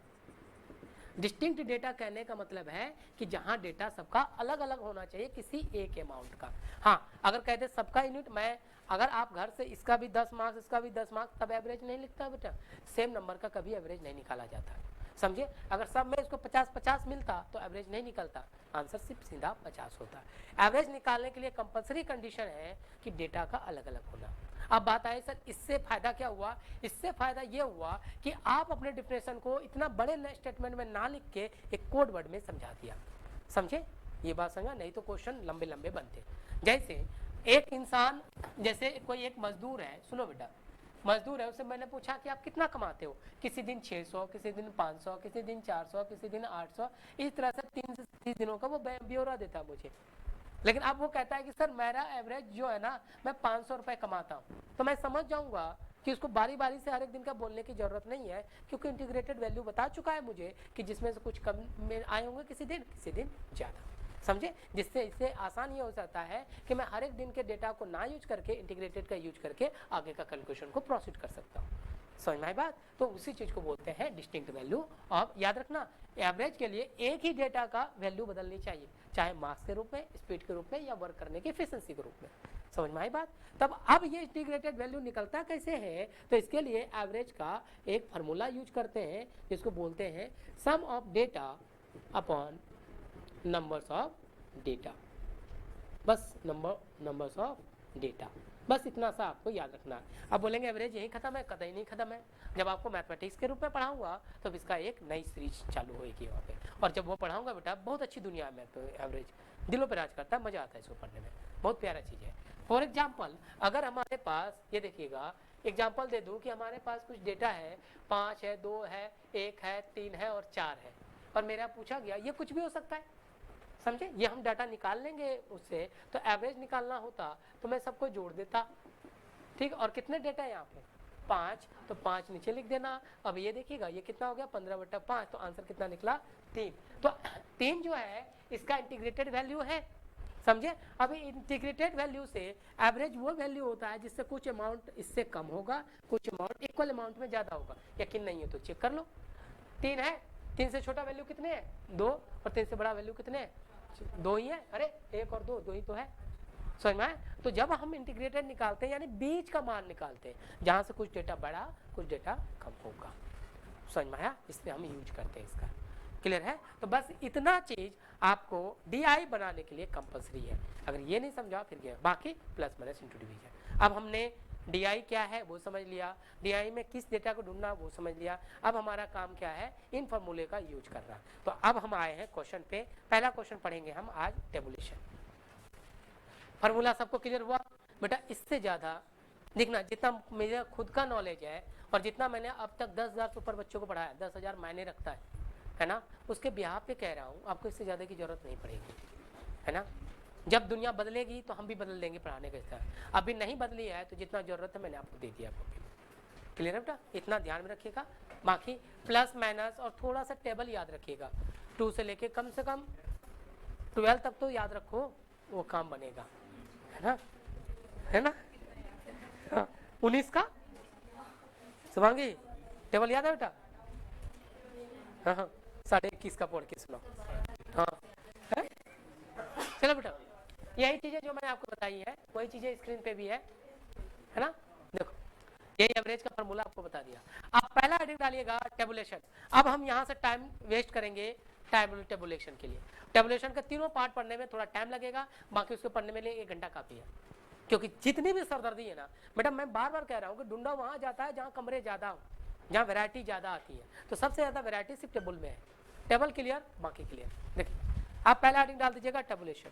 Distinct data कहने का मतलब है कि जहां डेटा सबका अलग अलग होना चाहिए किसी एक अमाउंट का। हाँ, अगर कहते सबका यूनिट, मैं अगर आप घर से इसका भी 10 मार्क्स इसका भी 10 मार्क्स, तब एवरेज नहीं लिखता बेटा। सेम नंबर का कभी एवरेज नहीं निकाला जाता, समझे? अगर सब में इसको 50-50 मिलता तो एवरेज नहीं निकलता, आंसर सिर्फ सीधा 50 होता। एवरेज निकालने के लिए कंपलसरी कंडीशन है कि डेटा का अलग अलग होना। अब बात आए सर इससे फायदा क्या हुआ? इससे फायदा ये हुआ कि आप अपने डिफिनेशन को इतना बड़े स्टेटमेंट में ना लिख के एक कोड वर्ड में समझा दिया, समझे? ये बात समझा? नहीं तो क्वेश्चन लंबे लंबे बनते। जैसे एक इंसान, जैसे कोई एक मजदूर है, सुनो बेटा, मजदूर है, उससे मैंने पूछा कि आप कितना कमाते हो? किसी दिन 600, किसी दिन 500, किसी दिन 400, किसी दिन 800, इस तरह से 3 से 30 दिनों का वो ब्यौरा देता है मुझे। लेकिन अब वो कहता है कि सर मेरा एवरेज जो है ना, मैं 500 रुपए कमाता हूँ, तो मैं समझ जाऊंगा कि उसको बारी बारी से हर एक दिन का बोलने की जरूरत नहीं है, क्योंकि इंटीग्रेटेड वैल्यू बता चुका है मुझे कि जिसमें से कुछ कम में आए होंगे किसी दिन ज़्यादा, समझे? जिससे इससे आसान ये हो जाता है कि मैं हर एक दिन के डेटा को ना यूज करके इंटीग्रेटेड का यूज करके आगे का कैलकुलेशन को प्रोसीड कर सकता हूँ। समझ में आई बात? तो उसी चीज को बोलते हैं डिस्टिंक्ट वैल्यू। और याद रखना, एवरेज के लिए एक ही डेटा का वैल्यू बदलनी चाहिए, चाहे मार्क्स के रूप में, स्पीड के रूप में या वर्क करने की एफिशिएंसी के रूप में। समझ में आई बात? तब अब ये इंटीग्रेटेड वैल्यू निकलता कैसे है? तो इसके लिए एवरेज का एक फार्मूला यूज करते हैं जिसको बोलते हैं sum of data upon numbers of data. बस नंबर्स ऑफ डेटा, बस इतना सा आपको याद रखना है। अब बोलेंगे एवरेज यही खत्म है, कतई नहीं खत्म है। जब आपको मैथमेटिक्स के रूप में पढ़ाऊंगा तब इसका एक नई सीरीज चालू होगी वहाँ पे, और जब वो पढ़ाऊंगा बेटा बहुत अच्छी दुनिया में, तो एवरेज दिलों पर राज करता है, मजा आता है इसको पढ़ने में, बहुत प्यारा चीज़ है। फॉर एग्जाम्पल अगर हमारे पास ये देखिएगा, एग्जाम्पल दे दूँ कि हमारे पास कुछ डेटा है, 5 है, 2 है, 1 है, 3 है और 4 है, और मेरा पूछा गया ये कुछ भी हो सकता है, समझे? ये हम डाटा निकाल लेंगे उससे, तो एवरेज निकालना होता तो मैं सबको जोड़ देता, ठीक। और कितने डेटा है यहाँ पे? 5, तो 5 नीचे लिख देना। अब ये देखिएगा ये कितना हो गया, 15/5, तो आंसर कितना निकला? 3। तो 3 जो है इसका इंटीग्रेटेड वैल्यू है, समझे? अब इंटीग्रेटेड वैल्यू से एवरेज वो वैल्यू होता है जिससे कुछ अमाउंट इससे कम होगा, कुछ अमाउंट इक्वल अमाउंट में ज्यादा होगा। यकीन नहीं है तो चेक कर लो। 3 है, 3 से छोटा वैल्यू कितने है? 2, और 3 से बड़ा वैल्यू कितने है? 2 ही है। अरे 1 और 2 ही तो है, समझ में आया? तो जब हम इंटीग्रेटेड निकालते हैं यानी बीच का मान निकालते हैं जहां से कुछ डेटा बड़ा कुछ डेटा कम होगा, समझ में आया? इसलिए हम यूज करते हैं इसका। क्लियर है? तो बस इतना चीज आपको डीआई बनाने के लिए कंपलसरी है। अगर ये नहीं समझा फिर गया, बाकी प्लस माइनस इंटू डिवीजन। अब हमने डीआई क्या है वो समझ लिया, डीआई में किस डेटा को ढूंढना वो समझ लिया। अब हमारा काम क्या है? इन फॉर्मूले का यूज करना। तो अब हम आए हैं क्वेश्चन पे। पहला क्वेश्चन पढ़ेंगे हम आज, टेबुलेशन। फार्मूला सबको क्लियर हुआ बेटा? इससे ज्यादा देखना, जितना मेरा खुद का नॉलेज है और जितना मैंने अब तक 10,000 से ऊपर बच्चों को पढ़ाया, 10,000 मायने रखता है ना, उसके बिहार पे कह रहा हूँ, आपको इससे ज्यादा की जरूरत नहीं पड़ेगी, है ना। जब दुनिया बदलेगी तो हम भी बदल देंगे पढ़ाने का स्टाइल। अभी नहीं बदली है तो जितना जरूरत है मैंने आपको दे दिया आपको। क्लियर है बेटा? इतना ध्यान में रखिएगा। बाकी प्लस माइनस और थोड़ा सा टेबल याद रखिएगा, 2 से लेके कम से कम 12 तक तो याद रखो, वो काम बनेगा, है ना, है ना। हाँ, 19 का सुभांगी टेबल याद है बेटा? हाँ, 21.5 का पढ़ के सुनो। हाँ है? चलो बेटा, यही चीजें जो मैंने आपको बताई है वही चीजें स्क्रीन पे भी है ना। देखो यही एवरेज का फॉर्मूला आपको बता दिया। आप पहला हेडिंग डालिएगा टेबुलेशन। अब हम यहाँ से टाइम वेस्ट करेंगे टेबुलेशन के लिए। टेबुलेशन के तीनों पार्ट पढ़ने में थोड़ा टाइम लगेगा, बाकी उसको पढ़ने में लिए 1 घंटा काफी है, क्योंकि जितनी भी सरदर्दी है ना बेटा, मैं बार बार कह रहा हूँ कि ढूंढा वहां जाता है जहाँ कमरे ज्यादा हो, जहाँ वैरायटी ज्यादा आती है। तो सबसे ज्यादा वैरायटी सिर्फ टेबल में है। टेबल क्लियर, बाकी क्लियर। देखिए आप पहला हेडिंग डाल दीजिएगा टेबुलेशन,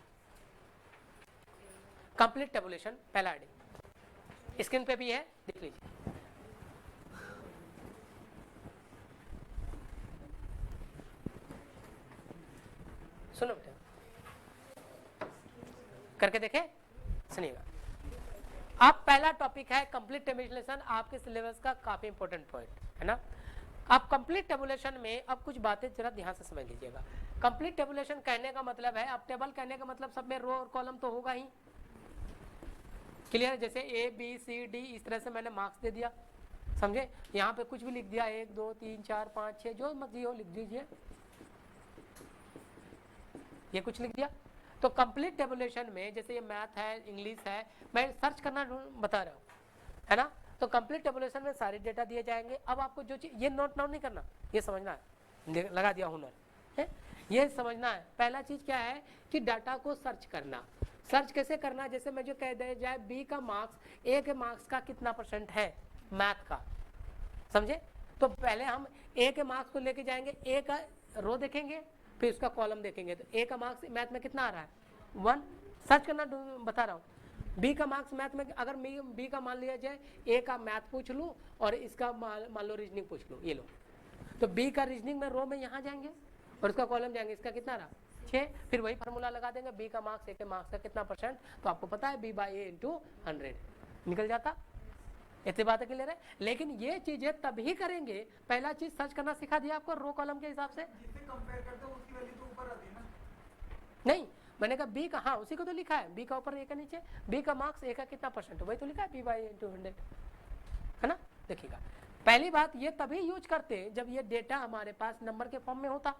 कंप्लीट टेबुलेशन पहला हेडिंग स्क्रीन पे भी है, देख लीजिए। सुनो बेटा, करके देखे, सुनिएगा। अब पहला टॉपिक है कंप्लीट टेबुलेशन, आपके सिलेबस का काफी इंपॉर्टेंट पॉइंट है ना। अब कंप्लीट टेबुलेशन में अब कुछ बातें जरा ध्यान से समझ लीजिएगा। कंप्लीट टेबुलेशन कहने का मतलब है, अब टेबल कहने का मतलब सब में रो और कॉलम तो होगा ही, क्लियर। जैसे ए बी सी डी इस तरह से मैंने मार्क्स दे दिया, समझे। यहाँ पे कुछ भी लिख दिया, 1 2 3 4 5 6 जो मर्जी हो लिख दीजिए, ये कुछ लिख दिया। तो कंप्लीट टेबुलेशन में जैसे ये मैथ है, इंग्लिश है, मैं सर्च करना बता रहा हूँ, है ना। तो कंप्लीट टेबुलेशन में सारे डेटा दिए जाएंगे। अब आपको जो चीज, ये नोट डाउन नहीं करना, ये समझना है, लगा दिया हुनर है, ये समझना है। पहला चीज क्या है कि डाटा को सर्च करना। सर्च कैसे करना, जैसे मैं जो कह दे जाए बी का मार्क्स, ए के मार्क्स का कितना % है मैथ का, समझे। तो पहले हम ए के मार्क्स को लेके जाएंगे, ए का रो देखेंगे, फिर उसका कॉलम देखेंगे। तो ए का मार्क्स मैथ में कितना आ रहा है 1, सर्च करना बता रहा हूँ। बी का मार्क्स मैथ में, अगर बी का मान लिया जाए, ए का मैथ पूछ लूँ और इसका मान लो रीजनिंग पूछ लूँ, ये लो। तो बी का रीजनिंग में रो में यहाँ जाएंगे और इसका कॉलम जाएंगे, इसका कितना रहा 6, फिर वही फार्मूला लगा देंगे, बी का मार्क्स ए के मार्क्स का कितना %, तो आपको पता है b/a × 100 निकल जाता। इतनी बातें क्लियर है। लेकिन ये चीजें तभी करेंगे, पहला चीज सर्च करना सिखा दिया आपको रो कॉलम के हिसाब से, कंपेयर करते हो उसकी वैल्यू तो ऊपर आती है ना। नहीं मैंने कहा बी का, हाँ उसी को तो लिखा है, बी का ऊपर ए का नीचे, बी का मार्क्स ए का कितना % वही तो लिखा है b/a × 100, है ना। देखिएगा पहली बात ये तभी यूज करते हैं जब ये डेटा हमारे पास नंबर के फॉर्म में होता।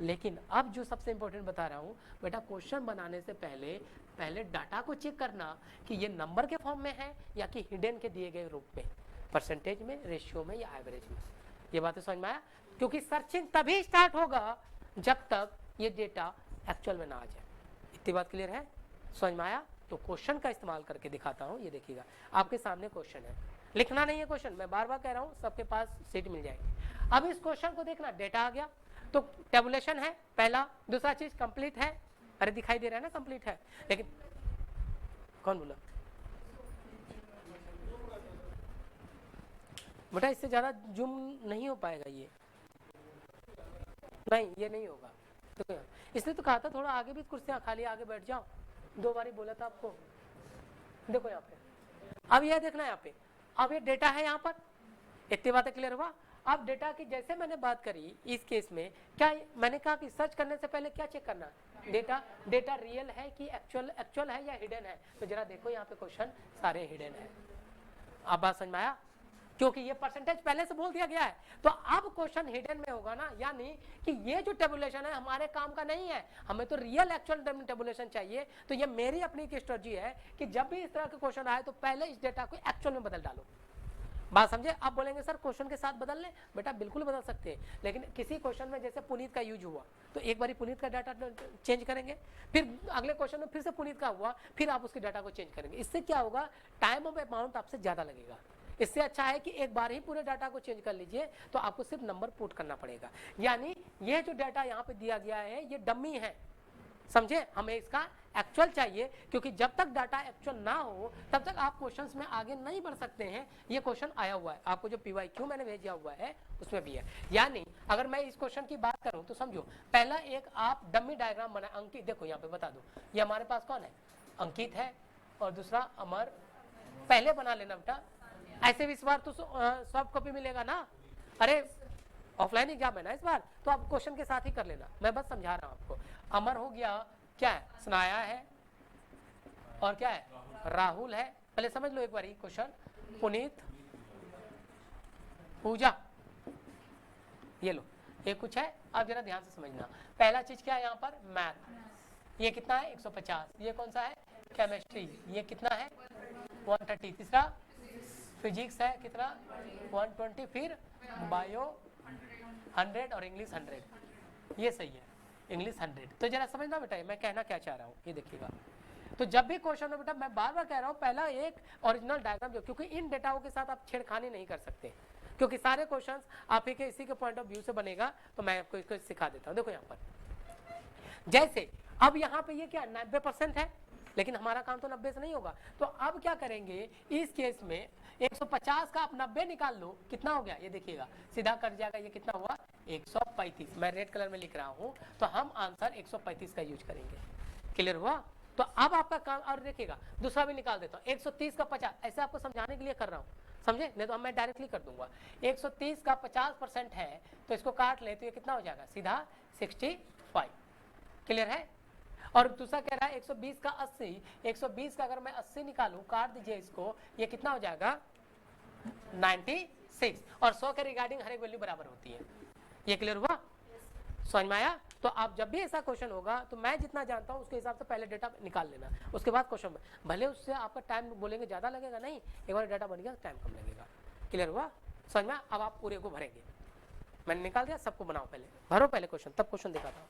लेकिन अब जो सबसे इंपॉर्टेंट बता रहा हूँ बेटा, क्वेश्चन बनाने से पहले डाटा को चेक करना कि ये नंबर के फॉर्म में है या कि हिडन के दिए गए रूप में, % में, रेशियो में या एवरेज में। ये बातें समझ में आया, क्योंकि सर्चिंग तभी स्टार्ट होगा जब तक ये डेटा एक्चुअल में ना आ जाए। इतनी बात क्लियर है, समझ में आया। तो क्वेश्चन का इस्तेमाल करके दिखाता हूँ, ये देखिएगा आपके सामने क्वेश्चन है, लिखना नहीं है क्वेश्चन, मैं बार बार कह रहा हूँ, सबके पास सीट मिल जाएगी। अब इस क्वेश्चन को देखना, डेटा आ गया तो टेबुलेशन है पहला, दूसरा चीज कंप्लीट है, अरे दिखाई दे रहा है ना कंप्लीट है, लेकिन कौन बोला बेटा इससे ज्यादा जूम नहीं हो पाएगा, ये नहीं, ये नहीं होगा। तो इसलिए तो कहा था थोड़ा आगे भी कुर्सियां खाली, आगे बैठ जाओ, 2 बार ही बोला था आपको। देखो यहाँ पे, अब यह देखना यहाँ पे, अब ये डेटा है यहाँ पर, इतनी बातें क्लियर हुआ। अब डेटा की जैसे मैंने बात करी इस केस में, क्या मैंने कहा कि सर्च करने से पहले क्या चेक करना, डेटा रियल है कि एक्चुअल है या हिडन है। तो जरा देखो यहाँ पे क्वेश्चन सारे हिडन है। अब बात समझ में आया, क्योंकि ये % पहले से बोल दिया गया है। तो अब क्वेश्चन हिडन में होगा ना, यानी कि ये जो टेबुलेशन है हमारे काम का नहीं है, हमें तो रियल एक्चुअल टेबुलेशन चाहिए। तो ये मेरी अपनी की स्ट्रेटजी है कि जब भी इस तरह के क्वेश्चन आए तो पहले इस डेटा को एक्चुअल में बदल डालो। बात समझे। आप बोलेंगे सर क्वेश्चन के साथ बदल ले, बेटा बिल्कुल बदल सकते हैं, लेकिन किसी क्वेश्चन में जैसे पुनीत का यूज हुआ तो एक बार पुनीत का डाटा चेंज करेंगे, फिर अगले क्वेश्चन में फिर से पुनीत का हुआ, फिर आप उसके डाटा को चेंज करेंगे। इससे क्या होगा, टाइम ऑफ अमाउंट आपसे ज्यादा लगेगा। इससे अच्छा है कि एक बार ही पूरे डाटा को चेंज कर लीजिए, तो आपको सिर्फ नंबर पुट करना पड़ेगा। यानी ये जो डाटा यहाँ पे दिया गया है ये डमी है, समझे। हमें इसका एक्चुअल चाहिए, क्योंकि जब तक डाटा एक्चुअल ना हो तब तक आप क्वेश्चंस में आगे नहीं बढ़ सकते हैं। ये क्वेश्चन आया हुआ है, आपको जो PYQ मैंने भेजा हुआ है उसमें भी है। यानी अगर मैं इस क्वेश्चन की बात करूं तो समझो, पहला एक आप डमी डायग्राम बना, अंकित देखो यहाँ पे बता दो, ये हमारे पास कौन है, अंकित है, और दूसरा अमर। पहले बना लेना बेटा, ऐसे भी इस बार तो सॉफ्ट कॉपी मिलेगा ना, अरे ऑफलाइन एग्जाम है ना इस बार, तो आप क्वेश्चन के साथ ही कर लेना, मैं बस समझा रहा हूं आपको। अमर हो गया, क्या है, स्नाया है, और क्या है, राहुल है। पहले समझ लो एक बार क्वेश्चन, पुनीत, पूजा, ये लो, ये कुछ है। अब जरा ध्यान से समझना, पहला चीज क्या है यहाँ पर, मैथ, ये कितना है 150, ये कौन सा है, केमिस्ट्री, ये कितना है 130, तीसरा फिजिक्स है कितना 120, फिर बायो 100 और इंग्लिश 100, ये सही है। इंग्लिश 100। तो जरा समझना बेटा मैं कहना क्या चाह रहा हूँ, ये देखिएगा। तो जब भी क्वेश्चन हो बेटा, मैं बार बार कह रहा हूँ, पहला एक ओरिजिनल डायग्राम जो, क्योंकि इन डेटाओं के साथ आप छेड़खानी नहीं कर सकते, क्योंकि सारे क्वेश्चंस आप ही के इसी के पॉइंट ऑफ व्यू से बनेगा। तो मैं आपको इसको सिखा देता हूँ। देखो यहाँ पर जैसे अब यहाँ पे ये क्या 90% है, लेकिन हमारा काम तो 90 से नहीं होगा। तो अब क्या करेंगे इस केस में, 150 का आप 90 निकाल लो, कितना हो गया ये देखिएगा, सीधा कट जाएगा। ये कितना हुआ 135। मैं रेड कलर में लिख रहा हूँ, तो हम आंसर 135 का यूज करेंगे। क्लियर हुआ? तो अब आपका काम, और देखिएगा दूसरा भी निकाल देता हूँ, 130 का 50, ऐसे आपको समझाने के लिए कर रहा हूँ, समझे? नहीं तो मैं डायरेक्टली कर दूंगा। 130 का 50% है, तो इसको काट ले, तो ये कितना हो जाएगा सीधा 65। क्लियर है? और दूसरा कह रहा है 120 का 80, 120 का अगर मैं 80 निकालूं, काट दीजिए इसको, ये कितना हो जाएगा 96। और 100 के रिगार्डिंग हर एक वैल्यू बराबर होती है। ये क्लियर हुआ? समझ में आया? तो आप जब भी ऐसा क्वेश्चन होगा, तो मैं जितना जानता हूं उसके हिसाब से पहले डेटा निकाल लेना, उसके बाद क्वेश्चन में, भले उससे आपका टाइम बोलेंगे ज्यादा लगेगा, नहीं, एक बार डेटा बन गया टाइम कम लगेगा। क्लियर हुआ? समझ में? अब आप पूरे को भरेंगे, मैंने निकाल दिया, सबको बनाओ, पहले भरो पहले क्वेश्चन, तब क्वेश्चन दिखाता हूँ।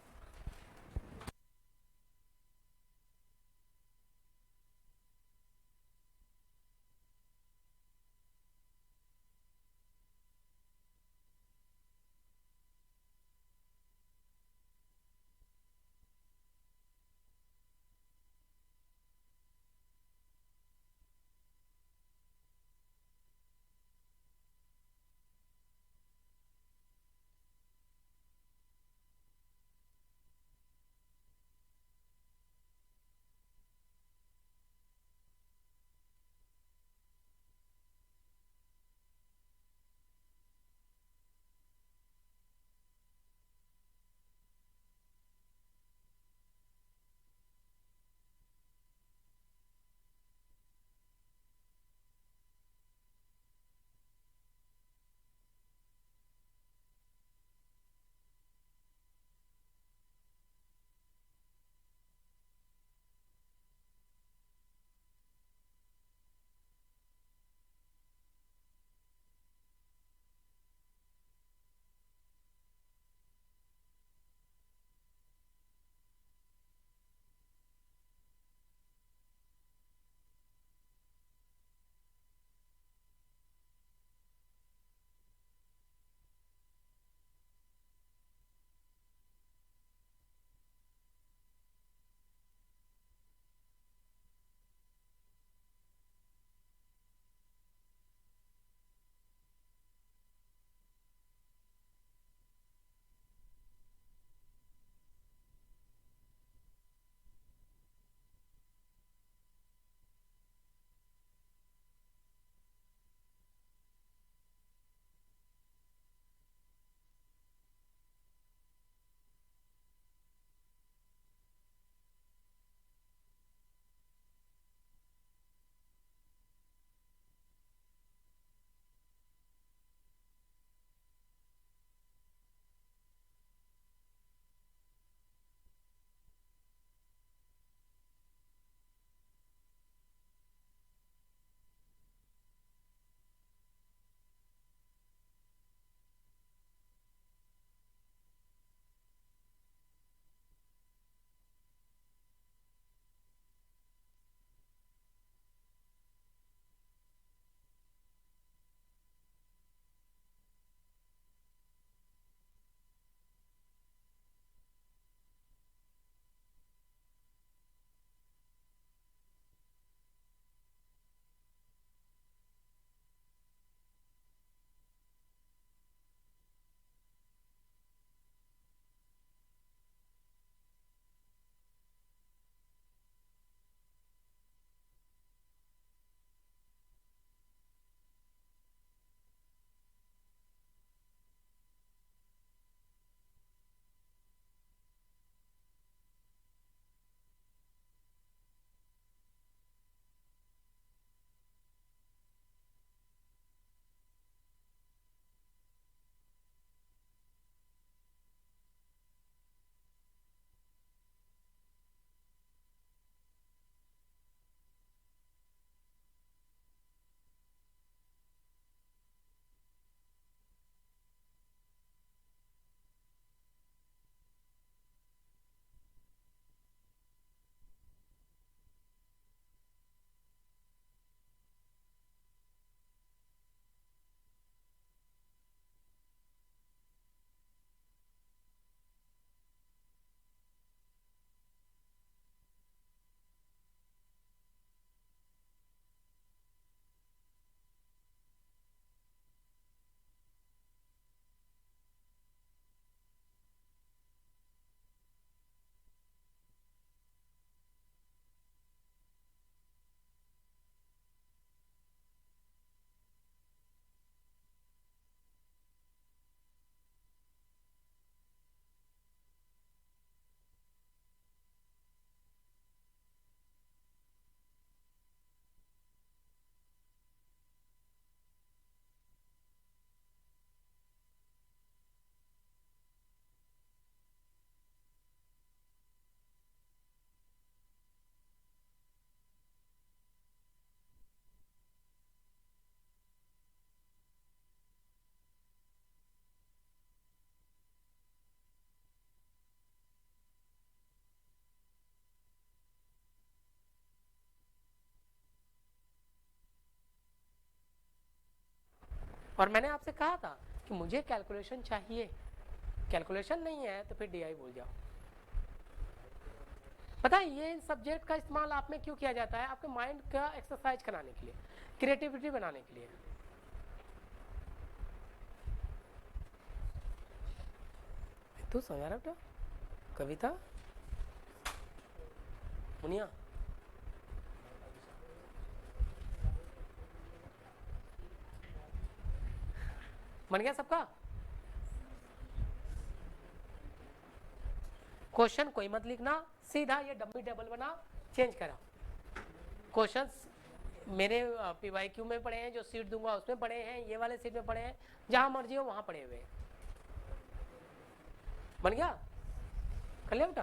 और मैंने आपसे कहा था कि मुझे कैलकुलेशन चाहिए, कैलकुलेशन नहीं है तो फिर DI भूल जाओ। पता है ये सब्जेक्ट का इस्तेमाल आप में क्यों किया जाता है? आपके माइंड का एक्सरसाइज कराने के लिए, क्रिएटिविटी बनाने के लिए। तू समझ रहा बेटा? कविता, मुनिया, बन गया सबका? क्वेश्चन कोई मत लिखना, सीधा ये डम्मी टेबल बना, चेंज करा। क्वेश्चंस मेरे PYQ में पड़े हैं, जो सीट दूंगा उसमें पड़े हैं, ये वाले सीट में पड़े हैं, जहां मर्जी हो वहां पड़े हुए हैं। बन गया? कर लिया बेटा?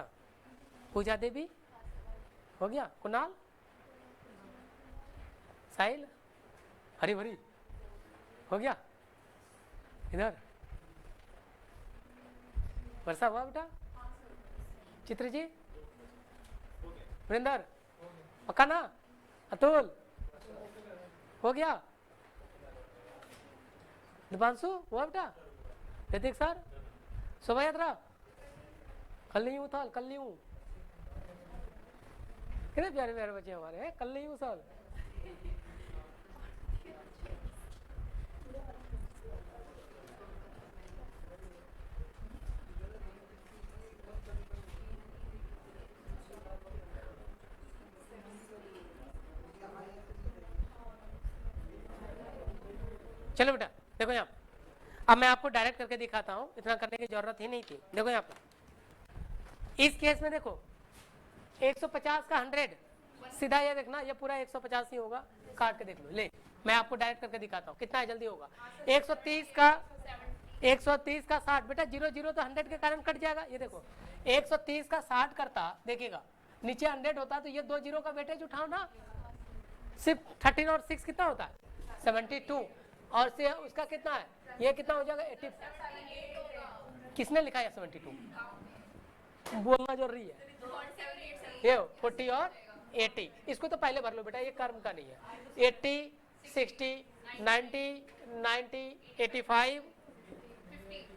पूजा देवी हो गया? कुणाल, साहिल, हरी भरी हो गया? इधर वर्षा हुआ बेटा? चित्र जी, वृंदर, पक्का ना? अतुल हो गया? दीपांशु हुआ बेटा? ऋतिक सर, शोभा यात्रा कल नहीं हूँ था, कल नहीं हूँ। कितने प्यारे प्यारे बच्चे हमारे हैं, कल नहीं हूँ सर। चलो बेटा देखो यहाँ, अब मैं आपको डायरेक्ट करके दिखाता हूँ, इतना करने की जरूरत ही नहीं थी। देखो यहाँ पर इस केस में देखो 150 का 100, सीधा ये देखना, ये पूरा 150 ही होगा, काट के देख लो। ले मैं आपको डायरेक्ट करके दिखाता हूँ कितना है, जल्दी होगा। 130 का 60, बेटा 0 0 तो 100 के कारण कट जाएगा। ये देखो 130 का 60 करता, देखिएगा नीचे 100 होता तो ये 2 0 का वेटेज उठाओ ना, सिर्फ 13 और 6 कितना होता है 72, और से उसका कितना है, ये कितना हो जाएगा 80। किसने लिखा है 72? बोलना जरूरी है। ये 40 और 80, इसको तो पहले भर लो बेटा, ये कर्म का नहीं है। 80, 60, 90, 85,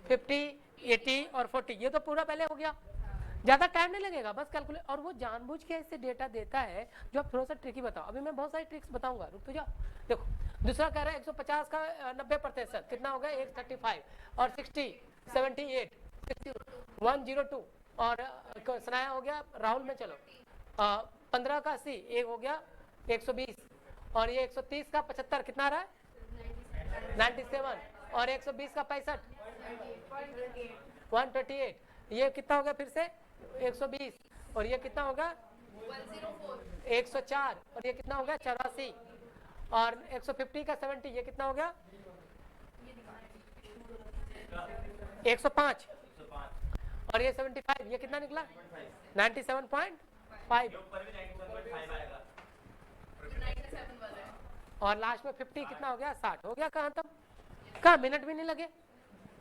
50, 80 और 40, ये तो पूरा पहले हो गया, ज्यादा टाइम नहीं लगेगा, बस कैलकुलेट। और वो जानबूझ के ऐसे डेटा देता है जो आप थोड़ा सा ट्रिकी बताओ। अभी मैं बहुत सारी ट्रिक्स बताऊंगा, रुक तो जाओ। देखो दूसरा कह रहा है 150 का 90% कितना हो गया 135, और 60, 78, 102, और सनाया हो गया राहुल में। चलो 15 का 80, एक हो गया 120, और ये 130 का 75 कितना आ रहा है 97, और 120 का 65 128, ये कितना हो गया फिर से 120, और ये कितना होगा 104, और ये कितना हो गया 84, और 150 का 70, ये कितना हो गया 105, और ये 75, ये कितना निकला 97.5, और लास्ट में 50 कितना हो गया 60 हो गया। कहाँ तक, कहाँ मिनट भी नहीं लगे।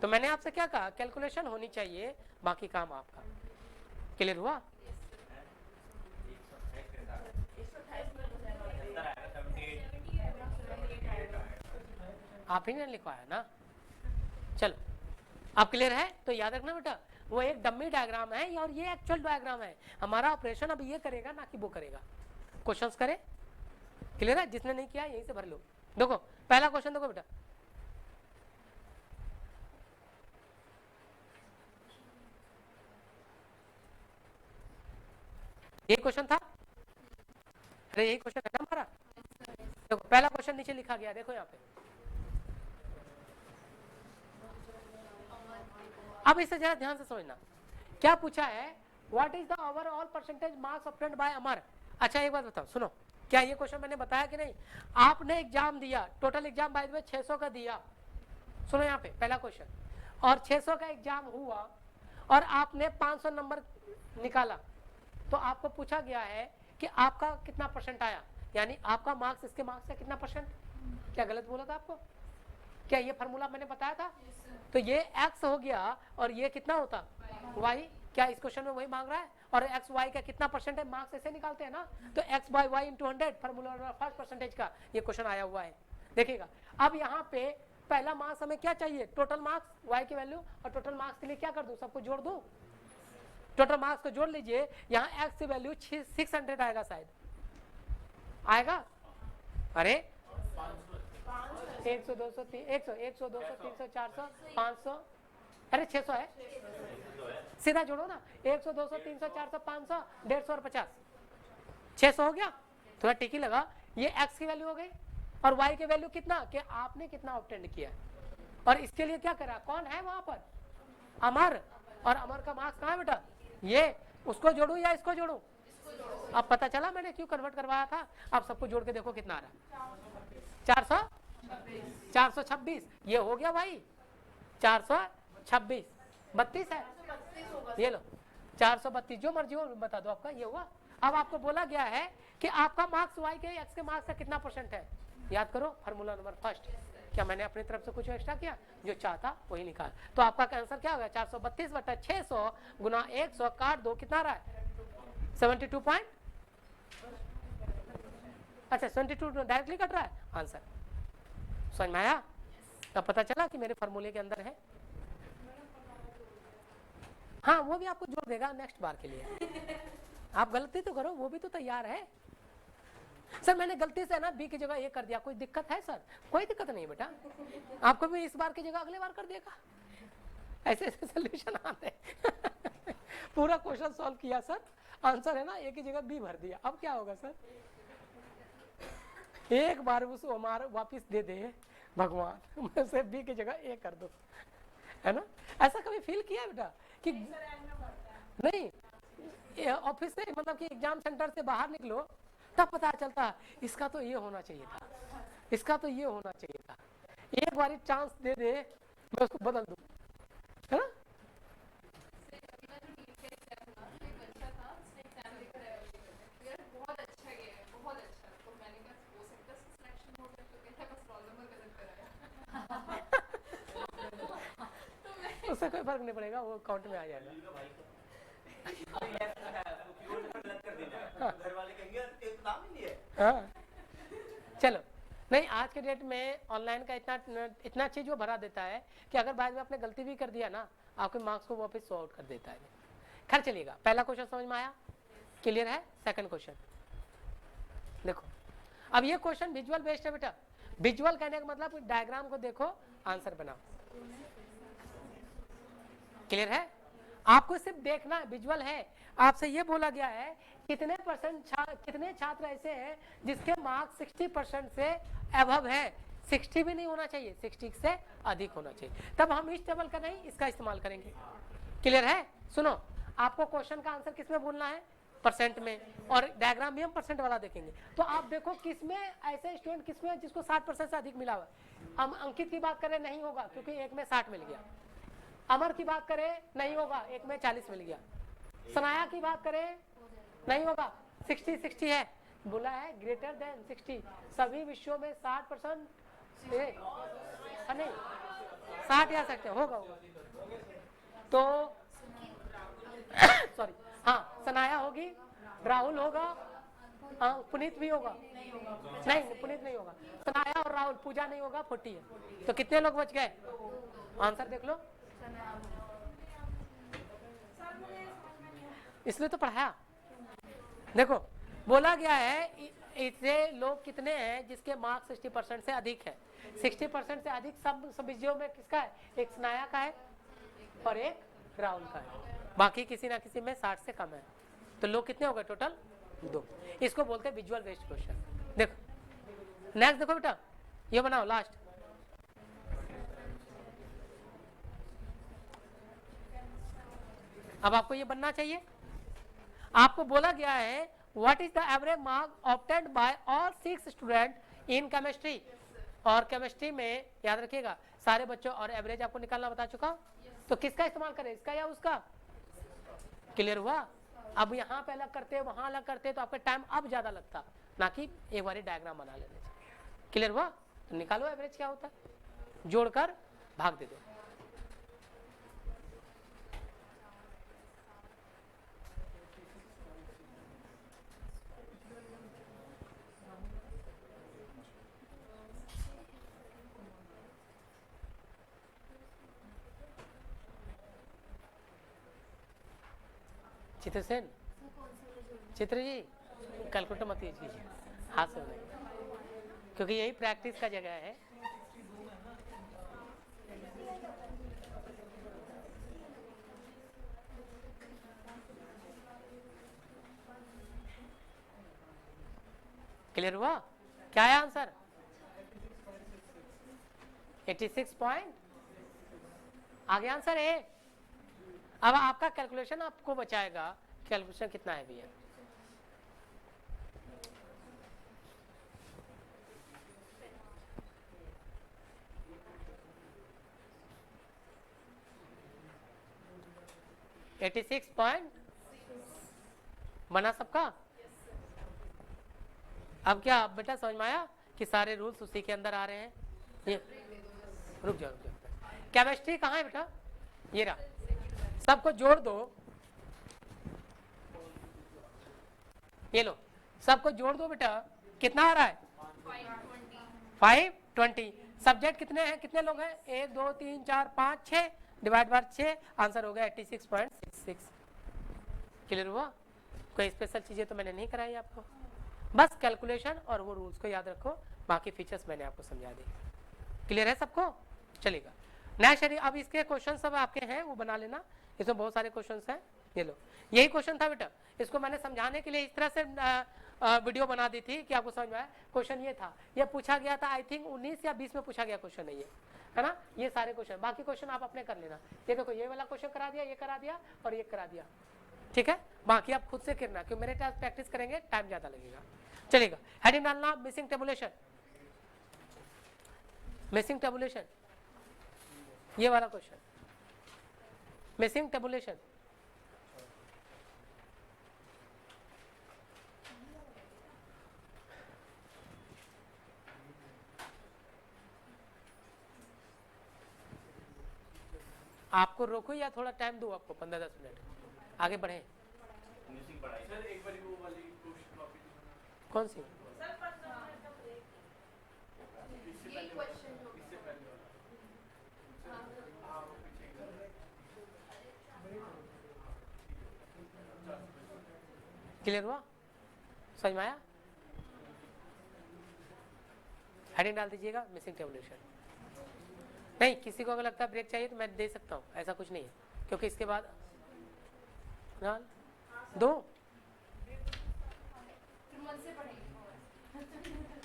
तो मैंने आपसे क्या कहा, कैलकुलेशन होनी चाहिए, बाकी काम आपका। क्लियर हुआ? आप ही ने लिखवाया ना। चलो आप क्लियर है? तो याद रखना बेटा, वो एक डम्मी डायग्राम है और ये एक्चुअल डायग्राम है। हमारा ऑपरेशन अब ये करेगा ना कि वो करेगा। क्वेश्चंस करे, क्लियर है? जिसने नहीं किया यहीं से भर लो। देखो पहला क्वेश्चन देखो बेटा, ये क्वेश्चन था, अरे यही क्वेश्चन है ना हमारा। देखो पहला क्वेश्चन नीचे लिखा गया, देखो यहाँ पे। अब इसे जरा ध्यान से समझना, क्या पूछा है, what is the overall percentage marks obtained by Amar. अच्छा एक बात बताओ, सुनो, क्या ये क्वेश्चन मैंने बताया कि नहीं? आपने एग्जाम दिया, total exam by the way 600 का दिया। सुनो यहाँ पे पहला क्वेश्चन, और 600 का एग्जाम हुआ और आपने 500 नंबर निकाला, तो आपको पूछा गया है कि आपका कितना परसेंट आया, यानी आपका मार्क्स इसके मार्क्स का कितना परसेंट। क्या गलत बोला था आपको? क्या ये फॉर्मूला मैंने बताया था? तो ये x हो गया और ये कितना होता y। क्या इस क्वेश्चन में वही मांग रहा है? और x y का कितना परसेंट है, मार्क्स ऐसे निकालते हैं ना। तो x by y into 100 formula first percentage का ये क्वेश्चन आया हुआ है, देखिएगा। अब यहाँ पे पहला मार्क्स हमें क्या चाहिए, टोटल मार्क्स y की वैल्यू, और टोटल मार्क्स के लिए क्या कर दूं, सबको जोड़ दूं, टोटल मार्क्स को जोड़ लीजिए। यहाँ x की वैल्यू 600 आएगा, शायद आएगा, अरे 100 200 100 200 300 400 500, अरे 600 है, सीधा जोड़ो ना, 100 200 300 400 500 150 और 50, 600 हो गया, थोड़ा टिकी लगा। ये x की वैल्यू हो गई, और y की वैल्यू कितना, कि आपने कितना ऑब्टेंड किया, और इसके लिए क्या करा, कौन है वहां पर, अमर, और अमर का मार्क्स कहाँ है बेटा, ये, उसको जोड़ू या इसको जोड़ू, अब पता चला मैंने क्यों कन्वर्ट करवाया था। अब सबको जोड़ के देखो कितना आ रहा है, 426, ये हो गया भाई, 426, 32 है, ये लो 432, जो मर्जी हो बता दो आपका, ये हुआ। अब आपको बोला गया है कि आपका मार्क्स y के x के मार्क्स का कितना % है, याद करो फार्मूला नंबर फर्स्ट। क्या मैंने अपनी तरफ से कुछ एक्स्ट्रा किया, जो चाहता वही निकाल, तो आपका आंसर क्या होगा, 432 बटा 600 गुना 100 काट दो, कितना रहा है 72 पॉइंट, अच्छा 72 डायरेक्टली कट रहा है आंसर, समझ में आया। तब पता चला कि मेरे फार्मूले के अंदर है, हाँ वो भी आपको जोड़ देगा नेक्स्ट बार के लिए। आप गलती तो करो, वो भी तो तैयार है। सर मैंने गलती से ना बी की जगह ए कर दिया, कोई दिक्कत है सर, कोई दिक्कत नहीं बेटा, आपको भी इस बार की जगह अगले बार कर देगा, ऐसे ऐसे सोल्यूशन आते हैं। पूरा क्वेश्चन सॉल्व किया सर, आंसर है ना ए की जगह बी भर दिया, अब क्या होगा सर, एक बार उसको हमारा वापिस दे दे भगवान, मैं उसे बी की जगह ए कर दो, है ना। ऐसा कभी फील किया बेटा कि नहीं, ऑफिस से मतलब कि एग्जाम सेंटर से बाहर निकलो तब पता चलता इसका तो ये होना चाहिए था, इसका तो ये होना चाहिए था, एक बार चांस दे दे मैं उसको बदल दूं, है ना। उससे कोई फर्क नहीं पड़ेगा, वो अकाउंट में आ जाएगा। हाँ चलो, नहीं आज के डेट में ऑनलाइन का इतना चीज वो भरा देता है कि अगर बाद में आपने गलती भी कर दिया ना, आपके मार्क्स को वापस सॉ आउट कर देता है। खैर चलिएगा, पहला क्वेश्चन समझ में आया, क्लियर है। सेकंड क्वेश्चन देखो, अब ये क्वेश्चन विजुअल बेस्ड है बेटा। विजुअल कहने का मतलब डायग्राम को देखो, आंसर बनाओ, क्लियर है। आपको सिर्फ देखना है, विजुअल है। आपसे ये बोला गया है कितने छात्र ऐसे हैं जिसके मार्क्स 60% से अबव है, 60 भी नहीं होना चाहिए, 60 से अधिक होना चाहिए, तब हम इस टेबल का नहीं इसका इस्तेमाल करेंगे। क्लियर है। सुनो, आपको क्वेश्चन का आंसर किसमें बोलना है, परसेंट में, और डायग्राम भी हम परसेंट वाला देखेंगे। तो आप देखो किसमें ऐसे स्टूडेंट किसमें है जिसको 60% से अधिक मिला हुआ। हम अंकित की बात करें नहीं होगा क्योंकि एक में 60 मिल गया। अमर की बात करें नहीं होगा, एक में 40 मिल गया। सनाया की बात करें नहीं होगा, 60 है, बोला है ग्रेटर देन 60। सभी विषयों में 60% नहीं 60 या सकते होगा तो सॉरी, हाँ सनाया होगी, राहुल होगा, हाँ पुनीत भी होगा, नहीं पुनीत नहीं होगा, सनाया और राहुल, पूजा नहीं होगा, 40 है। तो कितने लोग बच गए, आंसर देख लो, इसलिए तो पढ़ाया। देखो बोला गया है इससे लोग कितने हैं जिसके मार्क्स 60% से अधिक है। 60% से अधिक सब विषयों में किसका है, एक सनाया का है और एक राहुल का है, बाकी किसी ना किसी में 60 से कम है। तो लोग कितने हो गए टोटल, 2। इसको बोलते हैं विजुअल बेस्ड क्वेश्चन। देखो नेक्स्ट देखो बेटा, ये बनाओ लास्ट। अब आपको ये बनना चाहिए। आपको बोला गया है what is the average mark obtained by all 6 student in chemistry. और केमिस्ट्री में याद रखिएगा सारे बच्चों, और एवरेज आपको निकालना बता चुका। तो किसका इस्तेमाल करें, इसका या उसका। क्लियर हुआ। अब यहाँ पे अलग करते वहां अलग करते तो आपका टाइम अब ज्यादा लगता, ना कि एक बार डायग्राम बना लेने से। क्लियर हुआ। तो निकालो एवरेज क्या होता है, जोड़कर भाग दे दो। चित्र सेन, चित्र जी कैलकुलेटर मत यूज कीजिए, हाथ से नहीं, क्योंकि यही प्रैक्टिस का जगह है। क्लियर हुआ? क्या है आंसर? 86 पॉइंट। आगे आंसर है। अब आपका कैलकुलेशन आपको बचाएगा कैलकुलेशन कितना है भैया। एटी 86 पॉइंट बना सबका। अब क्या बेटा समझ में आया कि सारे रूल्स उसी के अंदर आ रहे हैं? ये रुक जाओ रुक जाओ। केमिस्ट्री कहाँ है बेटा? ये रहा, सबको जोड़ दो, ये लो सबको जोड़ दो बेटा, कितना आ रहा है? 520। सब्जेक्ट कितने हैं, कितने लोग हैं? 1 2 3 4 5 6 डिवाइड बाय 6, आंसर हो गया 86.66। क्लियर हुआ? कोई स्पेशल चीजें तो मैंने नहीं कराई आपको, बस कैलकुलेशन और वो रूल्स को याद रखो, बाकी फीचर्स मैंने आपको समझा दी। क्लियर है सबको? चलेगा। नेक्स्ट अब इसके क्वेश्चन सब आपके हैं वो बना लेना, इसमें बहुत सारे क्वेश्चन हैं। ये लो, यही क्वेश्चन था बेटा, इसको मैंने समझाने के लिए इस तरह से वीडियो बना दी थी कि आपको समझ में आया। क्वेश्चन ये था, ये पूछा गया था, आई थिंक 19 या 20 में पूछा गया क्वेश्चन है ना? ये सारे क्वेश्चन, बाकी क्वेश्चन आप अपने कर लेना। ये देखो, ये वाला क्वेश्चन करा दिया, ये करा दिया और ये करा दिया, ठीक है? बाकी आप खुद से करना, क्योंकि मेरे टाइम प्रैक्टिस करेंगे टाइम ज्यादा लगेगा। चलेगा। हेडिंग डालना मिसिंग टेबुलेशन, मिसिंग टेबुलेशन, ये वाला क्वेश्चन मिसिंग टेबुलेशन। आपको रोको या थोड़ा टाइम दो आपको, 15-10 मिनट आगे बढ़े। सर एक बार वो वाली टॉपिक कौन सी? ये क्वेश्चन जो इससे पहले वाला क्लियर हुआ? समझ में आया? हेडिंग डाल दीजिएगा मिसिंग टेबुलेशन। नहीं, किसी को अगर लगता है ब्रेक चाहिए तो मैं दे सकता हूँ, ऐसा कुछ नहीं है, क्योंकि इसके बाद दो फिर मन से पढ़ेंगे।